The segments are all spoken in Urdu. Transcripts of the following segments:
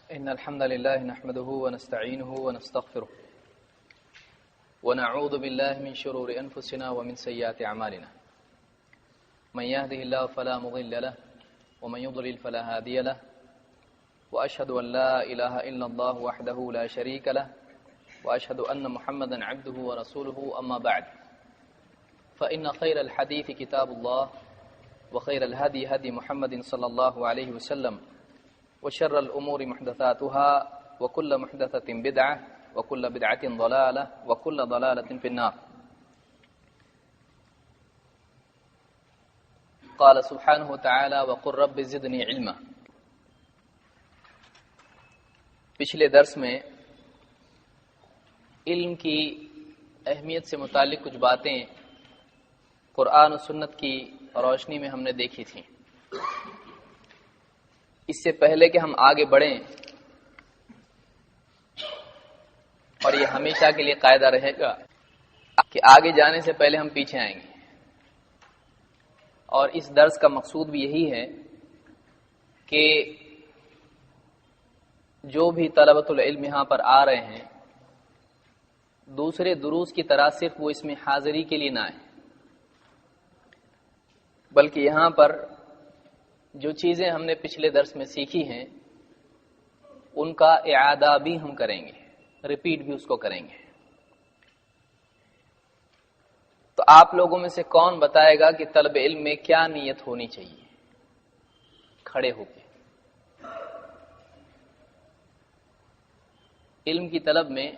إن الحمد لله نحمده ونستعينه ونستغفره ونعوذ بالله من شرور أنفسنا ومن سيئات أعمالنا من يهده الله فلا مضل له ومن يضلل فلا هادي له وأشهد أن لا إله إلا الله وحده لا شريك له وأشهد أن محمدا عبده ورسوله أما بعد فإن خير الحديث كتاب الله وخير الهدي هدي محمد صلى الله عليه وسلم وشر الأمور محدثاتها وكل محدثة بدعة وكل بدعة ضلالة وكل ضلالة في النار. قال سبحانه وتعالى وقل رب زدني علما. پچھلے درس میں علم کی اہمیت سے متعلق کچھ باتیں قرآن و سنت کی روشنی میں ہم نے دیکھی تھیں. اس سے پہلے کہ ہم آگے بڑھیں، اور یہ ہمیشہ کے لیے قاعدہ رہے گا کہ آگے جانے سے پہلے ہم پیچھے آئیں گے، اور اس درس کا مقصود بھی یہی ہے کہ جو بھی طلبۃ العلم یہاں پر آ رہے ہیں دوسرے دروس کی طرح صرف وہ اس میں حاضری کے لیے نہ آئیں، بلکہ یہاں پر جو چیزیں ہم نے پچھلے درس میں سیکھی ہیں ان کا اعادہ بھی ہم کریں گے، ریپیٹ بھی اس کو کریں گے. تو آپ لوگوں میں سے کون بتائے گا کہ طلب علم میں کیا نیت ہونی چاہیے؟ کھڑے ہو کے. علم کی طلب میں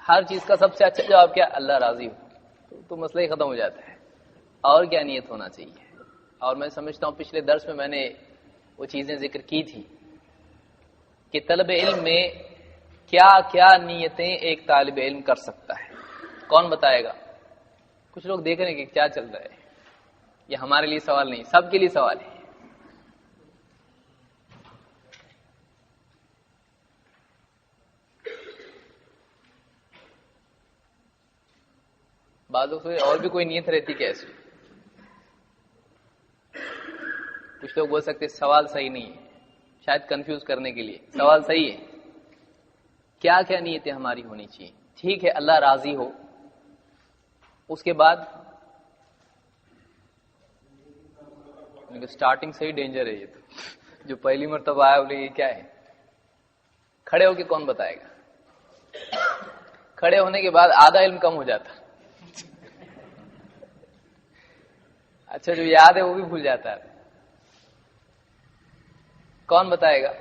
ہر چیز کا سب سے اچھا جواب کیا؟ اللہ راضی ہو، تو مسئلہ ہی ختم ہو جاتا ہے. اور کیا نیت ہونا چاہیے؟ اور میں سمجھتا ہوں پچھلے درس میں نے وہ چیزیں ذکر کی تھی کہ طلب علم میں کیا کیا نیتیں ایک طالب علم کر سکتا ہے. کون بتائے گا؟ کچھ لوگ دیکھ رہے ہیں کہ کیا چل رہا ہے. یہ ہمارے لیے سوال نہیں، سب کے لیے سوال ہے. بعضوں سے اور بھی کوئی نیت رہتی کیسے؟ کچھ لوگ بول سکتے سوال صحیح نہیں ہے، شاید کنفیوز کرنے کے لیے. سوال صحیح ہے، کیا کیا نیتیں ہماری ہونی چاہیے؟ ٹھیک ہے، اللہ راضی ہو. اس کے بعد سٹارٹنگ سے ہی ڈینجر ہے. یہ تو جو پہلی مرتبہ آیا بولے یہ کیا ہے؟ کھڑے ہو کے کون بتائے گا؟ کھڑے ہونے کے بعد آدھا علم کم ہو جاتا. اچھا، جو یاد ہے وہ بھی بھول جاتا ہے. کون بتائے گا؟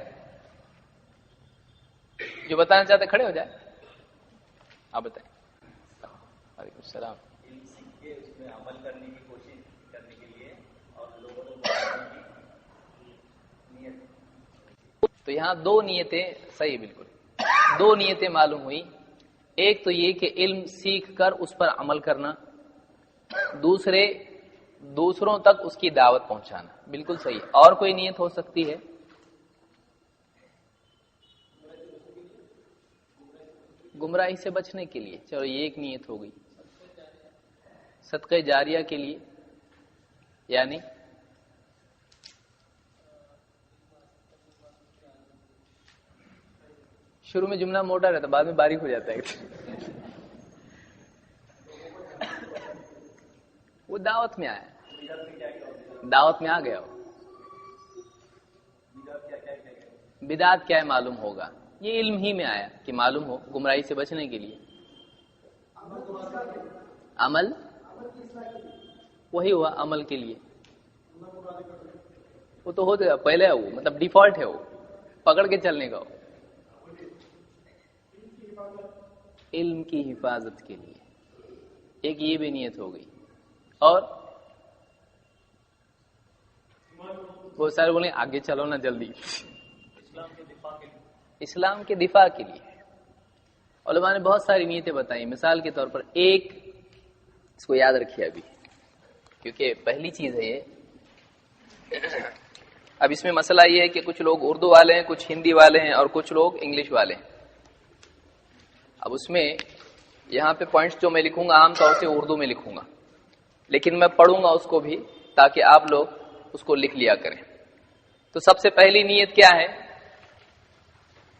جو بتانا چاہتے کھڑے ہو جائے. آپ بتائیں. وعلیکم السلام. اس میں عمل کرنے کی کوشش کرنے کے لیے اور لوگوں کو نیت. تو یہاں دو نیتیں صحیح، بالکل دو نیتیں معلوم ہوئی. ایک تو یہ کہ علم سیکھ کر اس پر عمل کرنا، دوسروں تک اس کی دعوت پہنچانا. بالکل صحیح. اور کوئی نیت ہو سکتی ہے؟ گمراہی سے بچنے کے لیے. چلو یہ ایک نیت ہو گئی. صدقہ جاریہ کے لیے، یعنی شروع میں جملہ موٹا رہتا، بعد میں باریک ہو جاتا ہے. وہ دعوت میں آیا، دعوت میں آ گیا. بدعت کیا ہے معلوم ہوگا. یہ علم ہی میں آیا کہ معلوم ہو گمراہی سے بچنے کے لیے. عمل وہی ہوا، عمل کے لیے. وہ تو ہو جائے پہلے ہے، وہ مطلب ڈیفالٹ ہے، وہ پکڑ کے چلنے کا. علم کی حفاظت کے لیے ایک یہ بھی نیت ہو گئی. اور بہت سارے بولیں آگے چلو نا جلدی. اسلام کے دفاع کے لیے علماء نے بہت ساری نیتیں بتائیں. مثال کے طور پر ایک، اس کو یاد رکھیے ابھی کیونکہ پہلی چیز ہے یہ. اب اس میں مسئلہ یہ ہے کہ کچھ لوگ اردو والے ہیں، کچھ ہندی والے ہیں، اور کچھ لوگ انگلش والے ہیں. اب اس میں یہاں پہ پوائنٹس جو میں لکھوں گا عام طور سے اردو میں لکھوں گا، لیکن میں پڑھوں گا اس کو بھی تاکہ آپ لوگ اس کو لکھ لیا کریں. تو سب سے پہلی نیت کیا ہے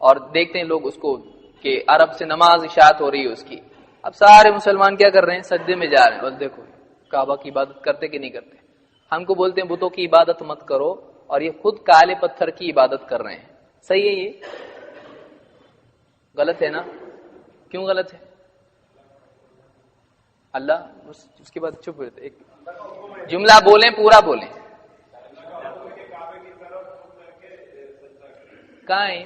اور دیکھتے ہیں لوگ اس کو کہ عرب سے نماز اشاعت ہو رہی ہے اس کی. اب سارے مسلمان کیا کر رہے ہیں؟ سجدے میں جا رہے ہیں. بس دیکھو کعبہ کی عبادت کرتے کہ نہیں کرتے. ہم کو بولتے ہیں بتوں کی عبادت مت کرو، اور یہ خود کالے پتھر کی عبادت کر رہے ہیں. صحیح ہے؟ یہ غلط ہے نا؟ کیوں غلط ہے؟ اللہ اس کے بعد چپ رہتے. ایک جملہ بولیں، پورا بولیں. کہاں ہے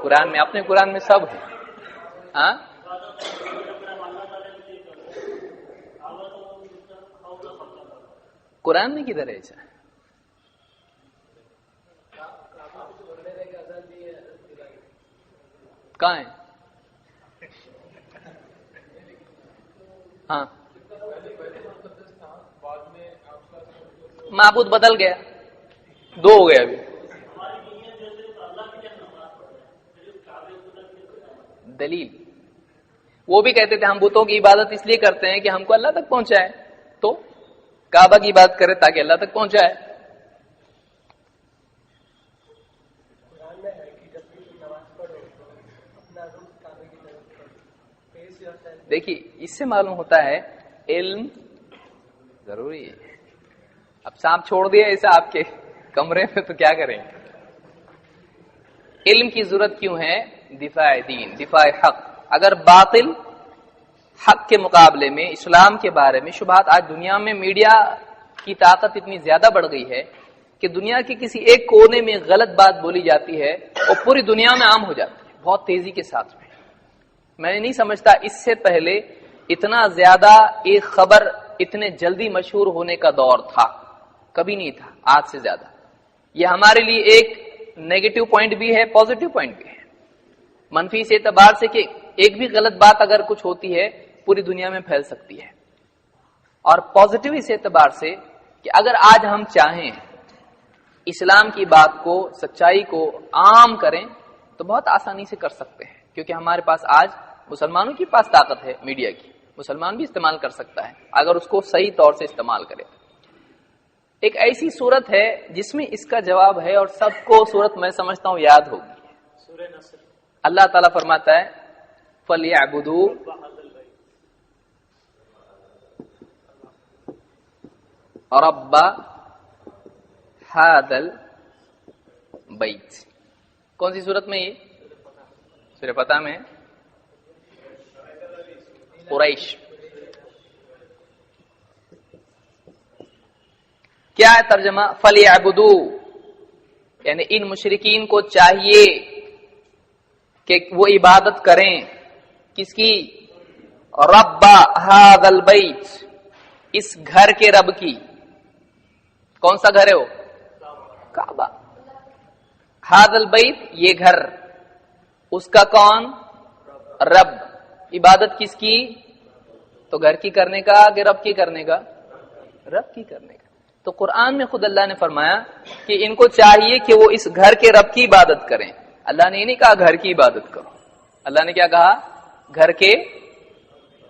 قرآن میں؟ اپنے قرآن میں سب ہے. ہاں قرآن میں کدھر ہے ایسا؟ کہاں ہے؟ ہاں معبود بدل گیا، دو ہو گیا ابھی. دلیل وہ بھی کہتے تھے ہم بتوں کی عبادت اس لیے کرتے ہیں کہ ہم کو اللہ تک پہنچائے، تو کعبہ کی عبادت کرے تاکہ اللہ تک پہنچائے. دیکھیے اس سے معلوم ہوتا ہے علم ضروری ہے. اب سانپ چھوڑ دیا ایسا آپ کے کمرے میں تو کیا کریں؟ علم کی ضرورت کیوں ہے؟ دفاع دین، دفاع حق. اگر باطل حق کے مقابلے میں اسلام کے بارے میں شبہات، آج دنیا میں میڈیا کی طاقت اتنی زیادہ بڑھ گئی ہے کہ دنیا کے کسی ایک کونے میں غلط بات بولی جاتی ہے اور پوری دنیا میں عام ہو جاتی ہے بہت تیزی کے ساتھ. میں نہیں سمجھتا اس سے پہلے اتنا زیادہ ایک خبر اتنے جلدی مشہور ہونے کا دور تھا، کبھی نہیں تھا آج سے زیادہ. یہ ہمارے لیے ایک نیگیٹو پوائنٹ بھی ہے، پازیٹو پوائنٹ بھی ہے. منفی سے اعتبار سے کہ ایک بھی غلط بات اگر کچھ ہوتی ہے پوری دنیا میں پھیل سکتی ہے، اور پازیٹو اس اعتبار سے کہ اگر آج ہم چاہیں اسلام کی بات کو، سچائی کو عام کریں تو بہت آسانی سے کر سکتے ہیں، کیونکہ ہمارے پاس آج مسلمانوں کے پاس طاقت ہے میڈیا کی. مسلمان بھی استعمال کر سکتا ہے اگر اس کو صحیح طور سے استعمال کرے. ایک ایسی صورت ہے جس میں اس کا جواب ہے، اور سب کو صورت میں سمجھتا ہوں یاد ہوگی. اللہ تعالیٰ فرماتا ہے فَلْيَعْبُدُوا رَبَّ هَذَا الْبَيْتِ. کون سی صورت میں؟ یہ سورہ فتح میں قریش. کیا ہے ترجمہ؟ فَلْيَعْبُدُوا، یعنی ان مشرکین کو چاہیے کہ وہ عبادت کریں. کس کی؟ رب هذا البیت، اس گھر کے رب کی. کون سا گھر ہے وہ؟ کعبہ. هذا البیت، یہ گھر. اس کا کون؟ رب. عبادت کس کی؟ تو گھر کی کرنے کا کہ رب کی کرنے کا؟ رب کی کرنے کا. تو قرآن میں خود اللہ نے فرمایا کہ ان کو چاہیے کہ وہ اس گھر کے رب کی عبادت کریں. اللہ نے یہ نہیں کہا گھر کی عبادت کرو، اللہ نے کیا کہا؟ گھر کے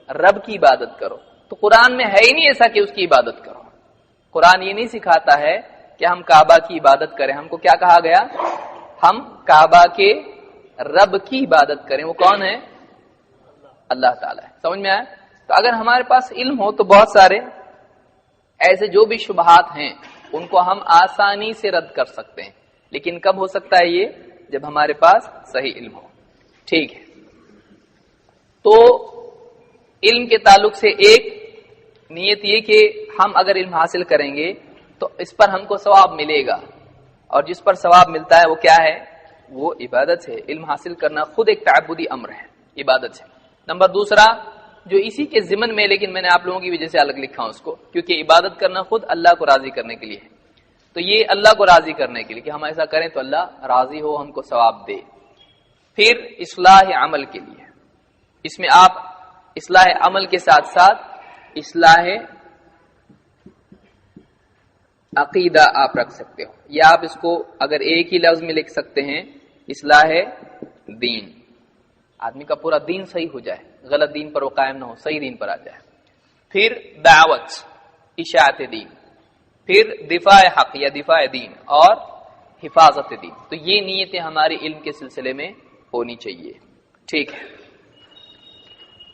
رب کی عبادت کرو. تو قرآن میں ہے ہی نہیں ایسا کہ اس کی عبادت کرو. قرآن یہ نہیں سکھاتا ہے کہ ہم کعبہ کی عبادت کریں. ہم کو کیا کہا گیا؟ ہم کعبہ کے رب کی عبادت کریں. وہ کون ہے؟ اللہ تعالیٰ ہے. سمجھ میں آیا؟ تو اگر ہمارے پاس علم ہو تو بہت سارے ایسے جو بھی شبہات ہیں ان کو ہم آسانی سے رد کر سکتے ہیں. لیکن کب ہو سکتا ہے یہ؟ جب ہمارے پاس صحیح علم ہو. ٹھیک ہے. تو علم کے تعلق سے ایک نیت یہ کہ ہم اگر علم حاصل کریں گے تو اس پر ہم کو ثواب ملے گا، اور جس پر ثواب ملتا ہے وہ کیا ہے؟ وہ عبادت ہے. علم حاصل کرنا خود ایک تعبدی امر ہے، عبادت ہے. نمبر دوسرا جو اسی کے ضمن میں، لیکن میں نے آپ لوگوں کی وجہ سے الگ لکھا ہوں اس کو، کیونکہ عبادت کرنا خود اللہ کو راضی کرنے کے لیے ہے. تو یہ اللہ کو راضی کرنے کے لیے کہ ہم ایسا کریں تو اللہ راضی ہو، ہم کو ثواب دے. پھر اصلاح عمل کے لیے، اس میں آپ اصلاح عمل کے ساتھ ساتھ اصلاح عقیدہ آپ رکھ سکتے ہو، یا آپ اس کو اگر ایک ہی لفظ میں لکھ سکتے ہیں اصلاح دین. آدمی کا پورا دین صحیح ہو جائے، غلط دین پر وہ قائم نہ ہو، صحیح دین پر آ جائے. پھر دعوت، اشاعت دین. پھر دفاع حق یا دفاع دین، اور حفاظت دین. تو یہ نیتیں ہماری علم کے سلسلے میں ہونی چاہیے. ٹھیک ہے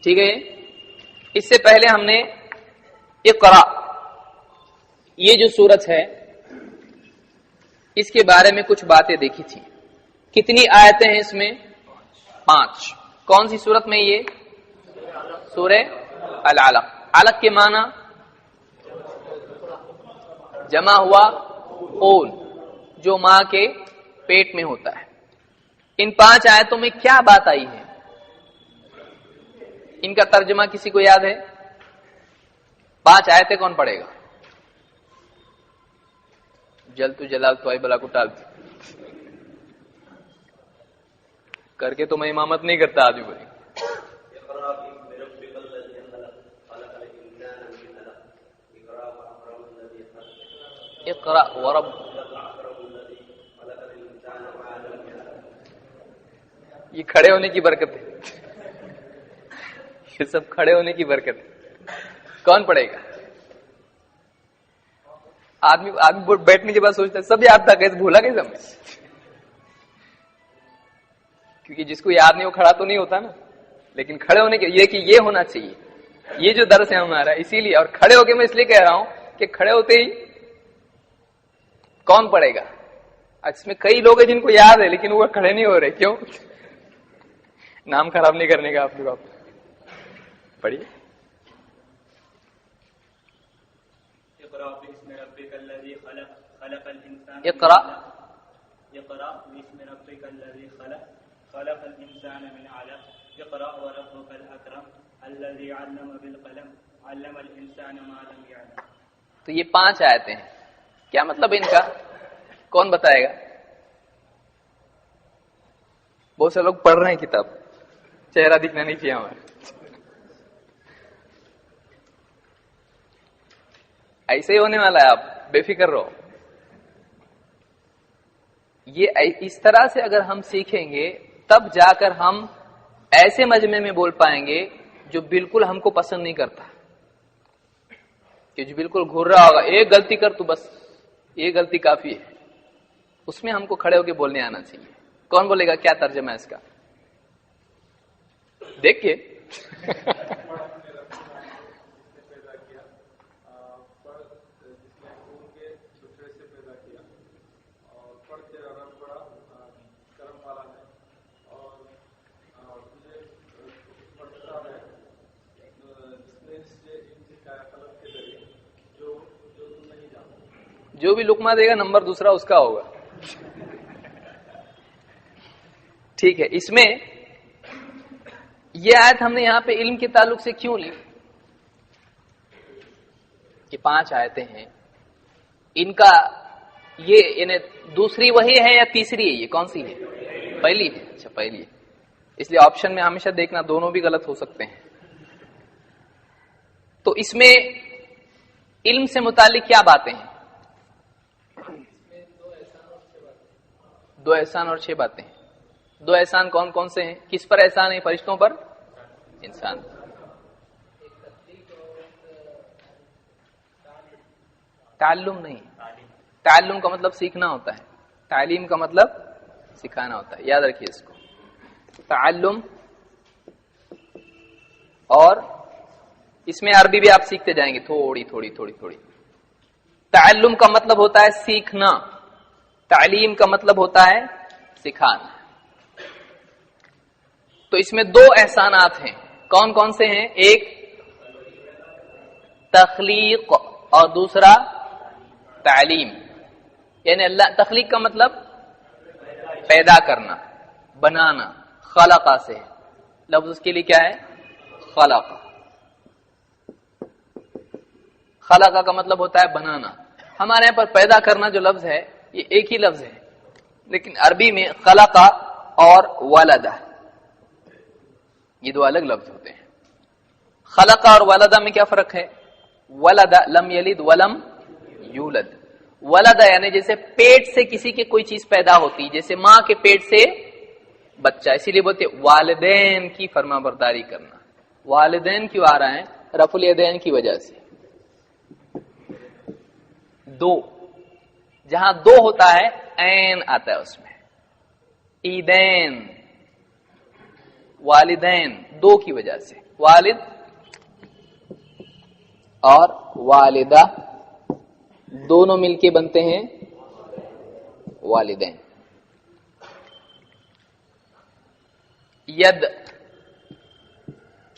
ٹھیک ہے. اس سے پہلے ہم نے اقرا یہ جو سورت ہے اس کے بارے میں کچھ باتیں دیکھی تھی. کتنی آیتیں ہیں اس میں؟ 5. کون سی سورت میں یہ؟ سورہ العلق. علق کے معنی جمع ہوا خون جو ماں کے پیٹ میں ہوتا ہے. ان 5 آیتوں میں کیا بات آئی ہے؟ ان کا ترجمہ کسی کو یاد ہے؟ 5 آیتیں کون پڑھے گا؟ جل تو جلال تو آئی بلا کو ٹال کر کے تو میں امامت نہیں کرتا آج بھی. اقرا ورب یہ کھڑے ہونے کی برکت ہے. یہ سب کھڑے ہونے کی برکت ہے. کون پڑھے گا؟ آدمی بیٹھنے کے بعد سوچتا ہے سب یاد تھا کیسے بھولا کیسے ہمیں؟ کیونکہ جس کو یاد نہیں وہ کھڑا تو نہیں ہوتا نا. لیکن کھڑے ہونے کے یہ کہ یہ ہونا چاہیے. یہ جو درس ہے ہمارا اسی لیے. اور کھڑے ہو کے میں اس لیے کہہ رہا ہوں کہ کھڑے ہوتے ہی کون پڑھے گا؟ اس میں کئی لوگ ہیں جن کو یاد ہے لیکن وہ کھڑے نہیں ہو رہے. کیوں؟ نام خراب نہیں کرنے کا آپ لوگ. آپ پڑھیے. اقرا اقرأ باسم ربك الذي خلق خلق الإنسان من علق اقرأ وربك الأكرم الذي علم بالقلم علم الإنسان ما لم يعلم. تو یہ 5 آیتیں ہیں. کیا مطلب ان کا؟ کون بتائے گا؟ بہت سے لوگ پڑھ رہے ہیں کتاب. چہرہ دکھنا نہیں چاہیے ہمارا. ایسے ہی ہونے والا ہے. آپ بے فکر رہو. یہ اس طرح سے اگر ہم سیکھیں گے تب جا کر ہم ایسے مجمع میں بول پائیں گے جو بالکل ہم کو پسند نہیں کرتا. کہ جو بالکل گھور رہا ہوگا ایک غلطی کر تو بس یہ غلطی کافی ہے. اس میں ہم کو کھڑے ہو کے بولنے آنا چاہیے. کون بولے گا کیا ترجمہ ہے اس کا؟ دیکھیے جو بھی لقمہ دے گا نمبر دوسرا اس کا ہوگا. ٹھیک ہے. اس میں یہ آیت ہم نے یہاں پہ علم کے تعلق سے کیوں لی؟ کہ 5 آیتیں ہیں. ان کا یہ یعنی دوسری وحی ہے یا تیسری ہے؟ یہ کون سی ہے؟ پہلی ہے. اچھا پہلی ہے. اس لیے آپشن میں ہمیشہ دیکھنا دونوں بھی غلط ہو سکتے ہیں. تو اس میں علم سے متعلق کیا باتیں ہیں؟ 2 احسان اور 6 باتیں. 2 احسان کون کون سے ہیں؟ کس پر احسان ہے؟ فرشتوں پر؟ انسان. تعلم نہیں. تعلم کا مطلب سیکھنا ہوتا ہے. تعلیم کا مطلب سکھانا ہوتا ہے. یاد رکھیے اس کو. تعلم اور اس میں عربی بھی آپ سیکھتے جائیں گے تھوڑی تھوڑی تھوڑی تھوڑی. تعلم کا مطلب ہوتا ہے سیکھنا. تعلیم کا مطلب ہوتا ہے سکھانا. تو اس میں 2 احسانات ہیں. کون کون سے ہیں؟ ایک تخلیق اور دوسرا تعلیم. یعنی اللہ تخلیق کا مطلب پیدا کرنا بنانا. خلقہ سے لفظ اس کے لیے کیا ہے؟ خلقہ. خلقہ کا مطلب ہوتا ہے بنانا. ہمارے یہاں پر پیدا کرنا جو لفظ ہے یہ ایک ہی لفظ ہے لیکن عربی میں خلقہ اور ولدہ یہ 2 الگ لفظ ہوتے ہیں. خلقہ اور ولدہ میں کیا فرق ہے؟ ولدہ لم یلد ولم یولد. ولدہ یعنی جیسے پیٹ سے کسی کے کوئی چیز پیدا ہوتی جیسے ماں کے پیٹ سے بچہ. اسی لیے بولتے والدین کی فرما برداری کرنا. والدین کیوں آ رہا ہے؟ رفع الیدین کی وجہ سے. 2 جہاں 2 ہوتا ہے این آتا ہے اس میں. عیدین، والدین، دو کی وجہ سے، والد اور والدہ دونوں مل کے بنتے ہیں والدین. ید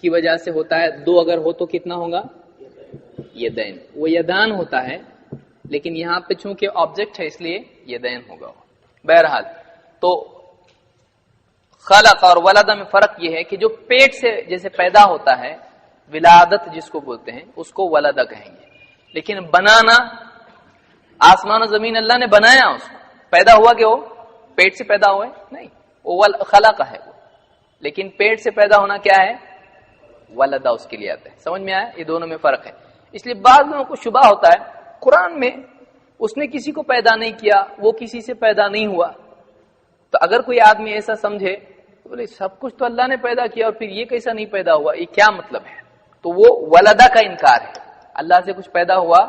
کی وجہ سے ہوتا ہے، دو اگر ہو تو کتنا ہوگا؟ یدین. وہ یدان ہوتا ہے لیکن یہاں پہ چونکہ آبجیکٹ ہے اس لیے یدین ہوگا. بہرحال تو خلق اور ولد میں فرق یہ ہے کہ جو پیٹ سے جیسے پیدا ہوتا ہے، ولادت جس کو بولتے ہیں، اس کو ولدہ کہیں گے. لیکن بنانا، آسمان و زمین اللہ نے بنایا، اس کو پیدا ہوا کہ وہ پیٹ سے پیدا ہوا ہے؟ نہیں، وہ خلق ہے وہ. لیکن پیٹ سے پیدا ہونا کیا ہے؟ ولدہ اس کے لیے آتا ہے. سمجھ میں آیا؟ یہ دونوں میں فرق ہے. اس لیے بعض لوگوں کو شبہ ہوتا ہے قرآن میں اس نے کسی کو پیدا نہیں کیا، وہ کسی سے پیدا نہیں ہوا. تو اگر کوئی آدمی ایسا سمجھے تو بولے سب کچھ تو اللہ نے پیدا کیا اور پھر یہ کیسا نہیں پیدا ہوا، یہ کیا مطلب ہے؟ تو وہ ولدہ کا انکار ہے. اللہ سے کچھ پیدا ہوا،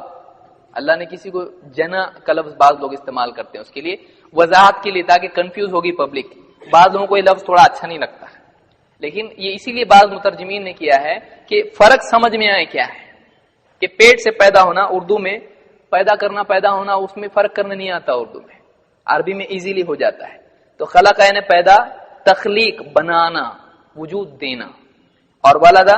اللہ نے کسی کو جنا کا لفظ بعض لوگ استعمال کرتے ہیں اس کے لیے وضاحت کے لیے تاکہ کنفیوز ہوگی پبلک. بعض لوگوں کو یہ لفظ تھوڑا اچھا نہیں لگتا ہے، لیکن یہ اسی لیے بعض مترجمین نے کیا ہے کہ فرق سمجھ میں آئے کیا ہے کہ پیٹ سے پیدا ہونا، اردو میں پیدا کرنا، پیدا ہونا، اس میں فرق کرنا نہیں آتا اردو میں، عربی میں ایزیلی ہو جاتا ہے. تو خلق یعنی پیدا، تخلیق بنانا، وجود دینا، اور ولدہ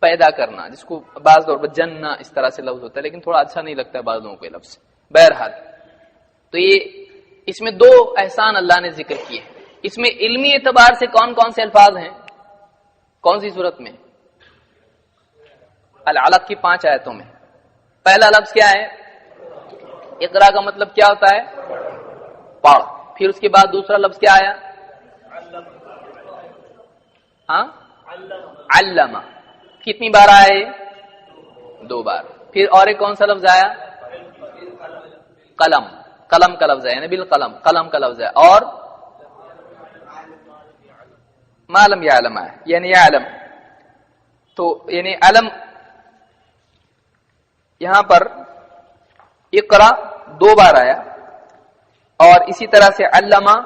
پیدا کرنا، جس کو بعض طور پر جننا اس طرح سے لفظ ہوتا ہے لیکن تھوڑا اچھا نہیں لگتا ہے بعض لوگوں کو یہ لفظ. بہرحال تو یہ اس میں دو احسان اللہ نے ذکر کیے. اس میں علمی اعتبار سے کون کون سے الفاظ ہیں؟ کون سی صورت میں؟ العلق کی 5 آیتوں میں. پہلا لفظ کیا ہے؟ اقرا کا مطلب کیا ہوتا ہے؟ پڑھ. پھر اس کے بعد دوسرا لفظ کیا آیا؟ ہاں، علمہ. کتنی بار آیا ہے؟ 2 بار. پھر اور ایک کون سا لفظ آیا؟ قلم. قلم کا لفظ ہے یعنی بالقلم، قلم کا لفظ ہے. اور معلم یعلم ہے یعنی یعلم. تو یعنی علم یہاں پر اقرا 2 بار آیا، اور اسی طرح سے علمہ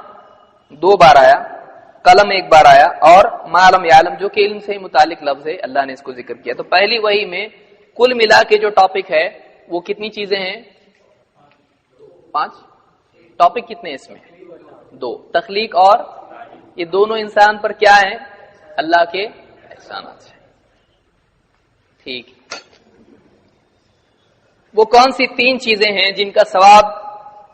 2 بار آیا، قلم 1 بار آیا، اور معلم یعلم جو کہ علم سے متعلق لفظ ہے اللہ نے اس کو ذکر کیا. تو پہلی وحی میں کل ملا کے جو ٹاپک ہے وہ کتنی چیزیں ہیں؟ 5. ٹاپک کتنے اس میں؟ 2. تخلیق اور یہ دونوں انسان پر کیا ہے؟ اللہ کے احسانات ہیں. ٹھیک. وہ کون سی 3 چیزیں ہیں جن کا ثواب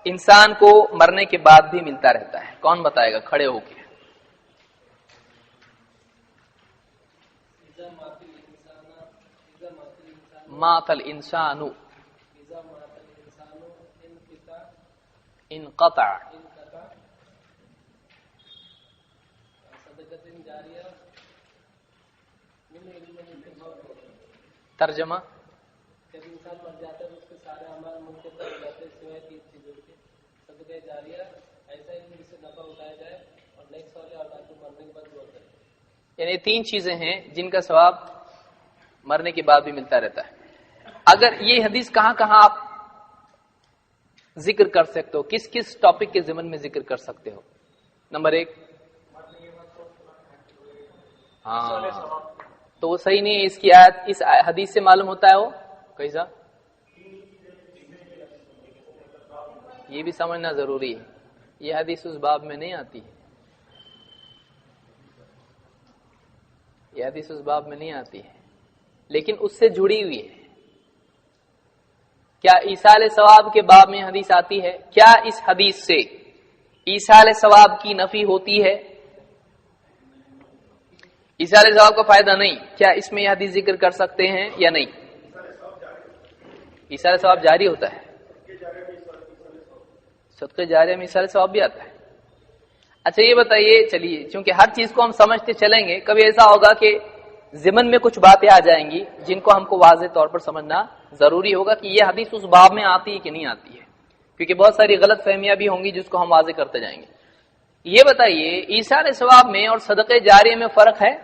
انسان کو مرنے کے بعد بھی ملتا رہتا ہے؟ کون بتائے گا کھڑے ہو کے؟ مات الانسان انقطع. ترجمہ؟ جب انسان مر جاتا ہے تو اس کے سارے اعمال منقطع ہو جاتے ہیں سوائے 3 چیزوں کے. صدقہ جاریہ، ایسا ہی جس سے نفع اٹھایا جائے، اور نیکسٹ والے اور تاکہ مرنے کے بعد دعا کرے. یعنی 3 چیزیں ہیں جن کا ثواب مرنے کے بعد بھی ملتا رہتا ہے. اگر یہ حدیث کہاں کہاں آپ ذکر کر سکتے ہو، کس کس ٹاپک کے ضمن میں ذکر کر سکتے ہو؟ نمبر 1، ہاں تو وہ صحیح نہیں ہے. اس کی آیت اس حدیث سے معلوم ہوتا ہے وہ کیسا؟ یہ بھی سمجھنا ضروری ہے. یہ حدیث اس باب میں نہیں آتی ہے، یہ حدیث اس باب میں نہیں آتی ہے، لیکن اس سے جڑی ہوئی ہے. کیا ایصال ثواب کے باب میں حدیث آتی ہے؟ کیا اس حدیث سے ایصال ثواب کی نفی ہوتی ہے؟ ایصال ثواب کا فائدہ نہیں. کیا اس میں یہ حدیث ذکر کر سکتے ہیں یا نہیں؟ ایصال ثواب جاری ہوتا ہے، صدقہ جاریہ میں ایصال ثواب بھی آتا ہے. اچھا یہ بتائیے، چلیے چونکہ ہر چیز کو ہم سمجھتے چلیں گے، کبھی ایسا ہوگا کہ ضمن میں کچھ باتیں آ جائیں گی جن کو ہم کو واضح طور پر سمجھنا ضروری ہوگا کہ یہ حدیث اس باب میں آتی ہے کہ نہیں آتی ہے، کیونکہ بہت ساری غلط فہمیاں بھی ہوں گی جس کو ہم واضح کرتے جائیں گے. یہ بتائیے ایصال ثواب میں اور صدقہ جاریہ میں فرق ہے؟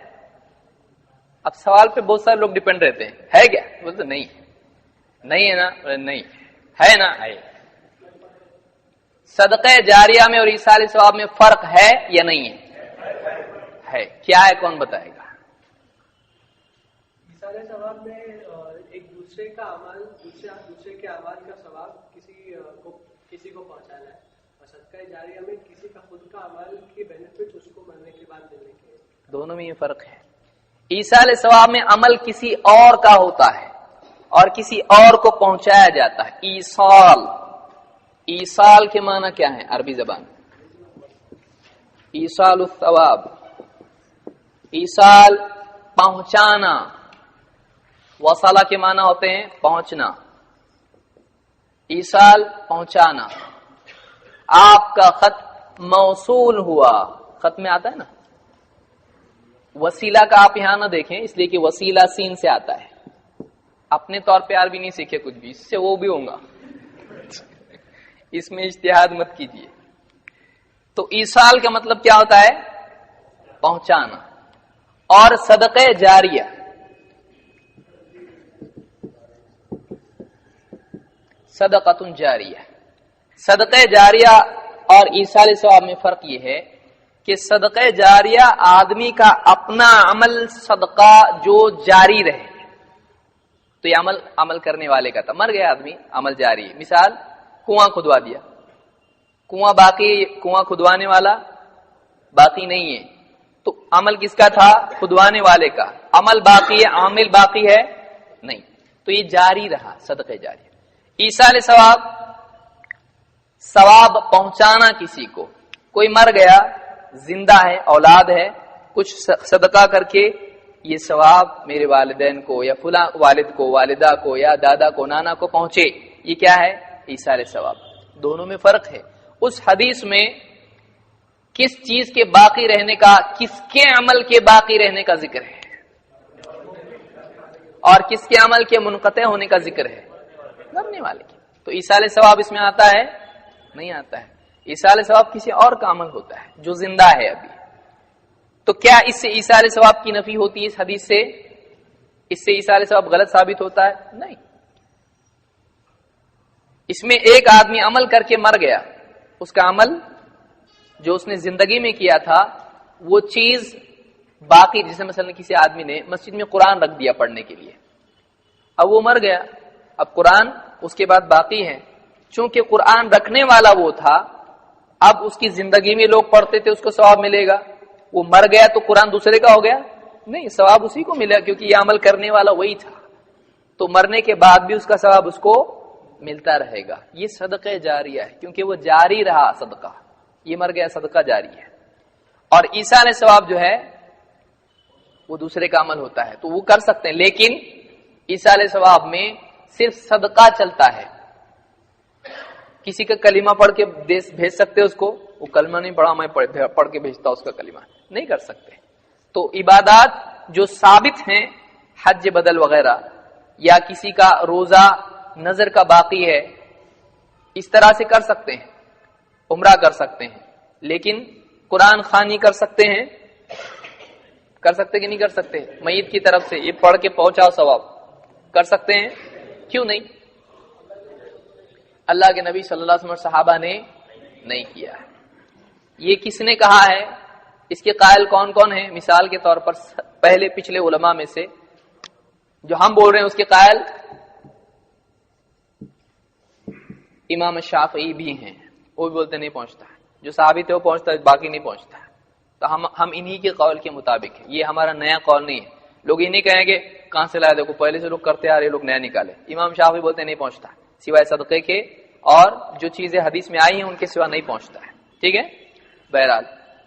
اب سوال پہ بہت سارے لوگ ڈیپینڈ رہتے ہیں، ہے کیا؟ بولتے نہیں، نہیں ہے نا، نہیں ہے نا، ہے. صدقہ جاریہ میں اور ایصال ثواب میں فرق ہے یا نہیں ہے؟ کیا ہے؟ کون بتائے گا؟ ایصال ثواب میں ایک دوسرے کا عمل دوسرے کے اعمال کا ثواب کسی کو پہنچانا ہے، اور صدقہ جاریہ میں کسی کا خود کا عمل کی بینیفٹ اس کو مرنے کے بعد ملنے کے. دونوں میں یہ فرق ہے. ایصال ثواب میں عمل کسی اور کا ہوتا ہے اور کسی اور کو پہنچایا جاتا ہے. ایصال کے معنی کیا ہے عربی زبان؟ ایصال الثواب، ایصال پہنچانا. وصلہ کے معنی ہوتے ہیں پہنچنا. ایصال پہنچانا. آپ کا خط موصول ہوا، خط میں آتا ہے نا. وسیلہ کا آپ یہاں نہ دیکھیں اس لیے کہ وسیلہ سین سے آتا ہے. اپنے طور پہ عربی نہیں سیکھے کچھ بھی، اس سے وہ بھی ہوں گا، اس میں اجتہاد مت کیجیے. تو ایصال کا مطلب کیا ہوتا ہے؟ پہنچانا. اور صدقہ جاریہ، صدقۃ جاریہ، صدقہ جاریہ اور ایصال ثواب میں فرق یہ ہے کہ صدقہ جاریہ آدمی کا اپنا عمل صدقہ جو جاری رہے. تو یہ عمل کرنے والے کا تھا، مر گیا آدمی، عمل جاری ہے. مثال کنواں کھدوا دیا، کنواں باقی، کنواں کھدوانے والا باقی نہیں ہے، تو عمل کس کا تھا؟ کھدوانے والے کا. عمل باقی ہے، عامل باقی ہے نہیں، تو یہ جاری رہا صدقہ جاری. ایصال ثواب، ثواب پہنچانا کسی کو. کوئی مر گیا، زندہ ہے، اولاد ہے، کچھ صدقہ کر کے یہ ثواب میرے والدین کو یا فلاں والد کو، والدہ کو یا دادا کو، نانا کو پہنچے، یہ کیا ہے؟ ایصال ثواب. دونوں میں فرق ہے. اس حدیث میں کس چیز کے باقی رہنے کا، کس کے عمل کے باقی رہنے کا ذکر ہے، اور کس کے عمل کے منقطع ہونے کا ذکر ہے؟ مرنے والے کی. تو ایصال ثواب اس میں آتا ہے؟ نہیں آتا ہے. ایصال ثواب کسی اور کا عمل ہوتا ہے جو زندہ ہے ابھی. تو کیا اس سے ایصال ثواب کی نفی ہوتی ہے؟ اس حدیث سے اس سے ایصال ثواب غلط ثابت ہوتا ہے؟ نہیں. اس میں ایک آدمی عمل کر کے مر گیا، اس کا عمل جو اس نے زندگی میں کیا تھا وہ چیز باقی. جیسے مثلا کسی آدمی نے مسجد میں قرآن رکھ دیا پڑھنے کے لیے، اب وہ مر گیا، اب قرآن اس کے بعد باقی ہے. چونکہ قرآن رکھنے والا وہ تھا، اب اس کی زندگی میں لوگ پڑھتے تھے، اس کو ثواب ملے گا. وہ مر گیا تو قرآن دوسرے کا ہو گیا؟ نہیں، ثواب اسی کو ملا کیونکہ یہ عمل کرنے والا وہی تھا. تو مرنے کے بعد بھی اس کا ثواب اس کو ملتا رہے گا. یہ صدقہ جاریہ ہے کیونکہ وہ جاری رہا صدقہ. یہ مر گیا، صدقہ جاری ہے. اور ایصال ثواب جو ہے وہ دوسرے کا عمل ہوتا ہے تو وہ کر سکتے ہیں، لیکن ایصال ثواب میں صرف صدقہ چلتا ہے. کسی کا کلمہ پڑھ کے بھیج سکتے اس کو؟ وہ کلمہ نہیں پڑھا، میں پڑھ کے بھیجتا اس کا کلمہ، نہیں کر سکتے. تو عبادات جو ثابت ہیں، حج بدل وغیرہ، یا کسی کا روزہ نظر کا باقی ہے، اس طرح سے کر سکتے ہیں. عمرہ کر سکتے ہیں، لیکن قرآن خوانی کر سکتے ہیں؟ کر سکتے کہ نہیں کر سکتے؟ میت کی طرف سے یہ پڑھ کے پہنچاؤ ثواب، کر سکتے ہیں؟ کیوں نہیں؟ اللہ کے نبی صلی اللہ علیہ وسلم صحابہ نے نہیں کیا. یہ کس نے کہا ہے؟ اس کے قائل کون کون ہیں؟ مثال کے طور پر پہلے پچھلے علماء میں سے جو ہم بول رہے ہیں اس کے قائل امام شافعی بھی ہیں. وہ بھی بولتے نہیں پہنچتا، جو ثابت ہے وہ پہنچتا ہے، باقی نہیں پہنچتا. تو ہم انہی کے قول کے مطابق ہیں. یہ ہمارا نیا قول نہیں ہے. لوگ یہ نہیں کہیں گے کہاں سے لائے، دیکھو پہلے سے لوگ کرتے آ رہے، لوگ نیا نکالے. امام شافعی بولتے نہیں پہنچتا، سوائے صدقے کے اور جو چیزیں حدیث میں آئی ہیں ان کے سوا نہیں پہنچتا ہے. ٹھیک ہے. بہرحال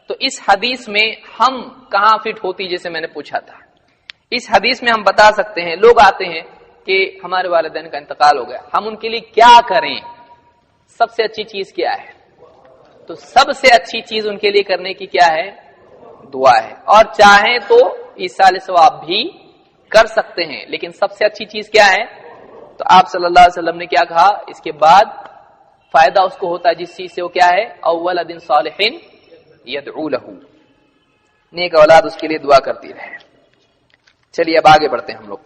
تو اس حدیث میں ہم کہاں فٹ ہوتی، جیسے میں نے پوچھا تھا. اس حدیث میں ہم بتا سکتے ہیں، لوگ آتے ہیں کہ ہمارے والدین کا انتقال ہو گیا، ہم ان کے لیے کیا کریں، سب سے اچھی چیز کیا ہے؟ تو سب سے اچھی چیز ان کے لیے کرنے کی کیا ہے؟ دعا ہے. اور چاہیں تو ایصال ثواب بھی کر سکتے ہیں، لیکن سب سے اچھی چیز کیا ہے؟ تو آپ صلی اللہ علیہ وسلم نے کیا کہا؟ اس کے بعد فائدہ اس کو ہوتا ہے جس چیز سے، وہ کیا ہے؟ اول دن صالح یدعو له، نیک اولاد اس کے لیے دعا کرتی رہے. چلیے اب آگے بڑھتے ہیں ہم لوگ.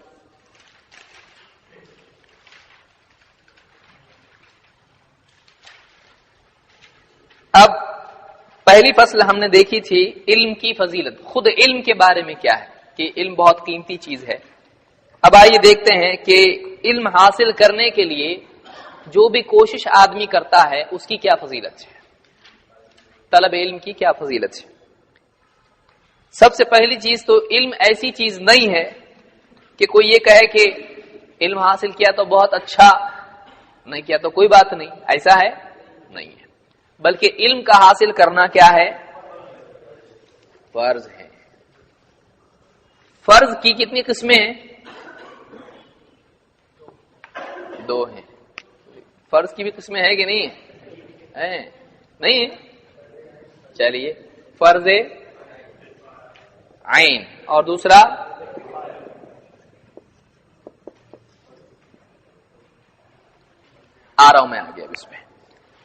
اب پہلی فصل ہم نے دیکھی تھی علم کی فضیلت، خود علم کے بارے میں کیا ہے کہ علم بہت قیمتی چیز ہے۔ اب آئیے دیکھتے ہیں کہ علم حاصل کرنے کے لیے جو بھی کوشش آدمی کرتا ہے اس کی کیا فضیلت ہے، طلب علم کی کیا فضیلت ہے۔ سب سے پہلی چیز تو علم ایسی چیز نہیں ہے کہ کوئی یہ کہے کہ علم حاصل کیا تو بہت اچھا، نہیں کیا تو کوئی بات نہیں، ایسا ہے نہیں ہے، بلکہ علم کا حاصل کرنا کیا ہے، فرض ہے۔ فرض کی کتنی قسمیں ہیں؟ دو ہیں۔ فرض کی بھی قسمیں ہیں کہ نہیں ہے؟ نہیں ہے؟ چلیے، فرض عین اور دوسرا آ رہا ہوں میں آگے اب اس میں۔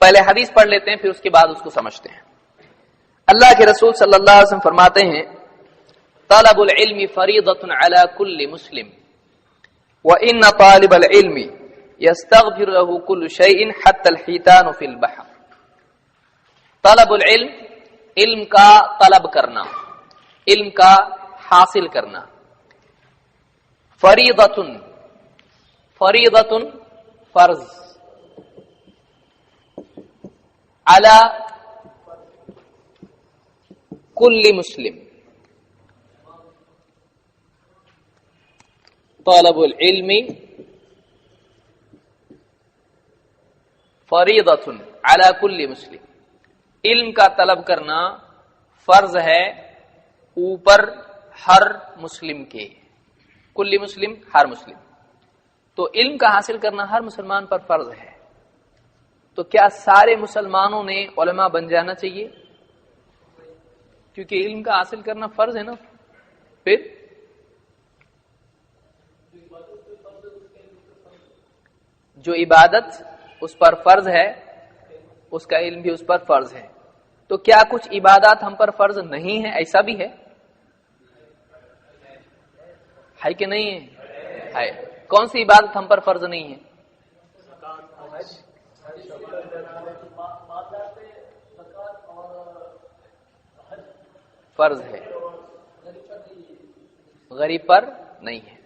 پہلے حدیث پڑھ لیتے ہیں پھر اس کے بعد اس کو سمجھتے ہیں۔ اللہ کے رسول صلی اللہ علیہ وسلم فرماتے ہیں طلب العلم فریضۃ علی کل مسلم وان طالب العلم یستغفر له كل شیء حتى الحیتان فی البحر۔ طلب العلم، علم کا طلب کرنا، علم کا حاصل کرنا، فریضۃ، فریضۃ فرض، علی کل مسلم، طلب العلم فریضۃ علی کل مسلم، علم کا طلب کرنا فرض ہے اوپر ہر مسلم کے، کل مسلم ہر مسلم، تو علم کا حاصل کرنا ہر مسلمان پر فرض ہے۔ تو کیا سارے مسلمانوں نے علماء بن جانا چاہیے؟ کیونکہ علم کا حاصل کرنا فرض ہے نا۔ پھر جو عبادت اس پر فرض ہے اس کا علم بھی اس پر فرض ہے۔ تو کیا کچھ عبادات ہم پر فرض نہیں ہے؟ ایسا بھی ہے کہ نہیں ہے؟ کون سی عبادت ہم پر فرض نہیں ہے؟ فرض ہے، غریب پر نہیں ہے۔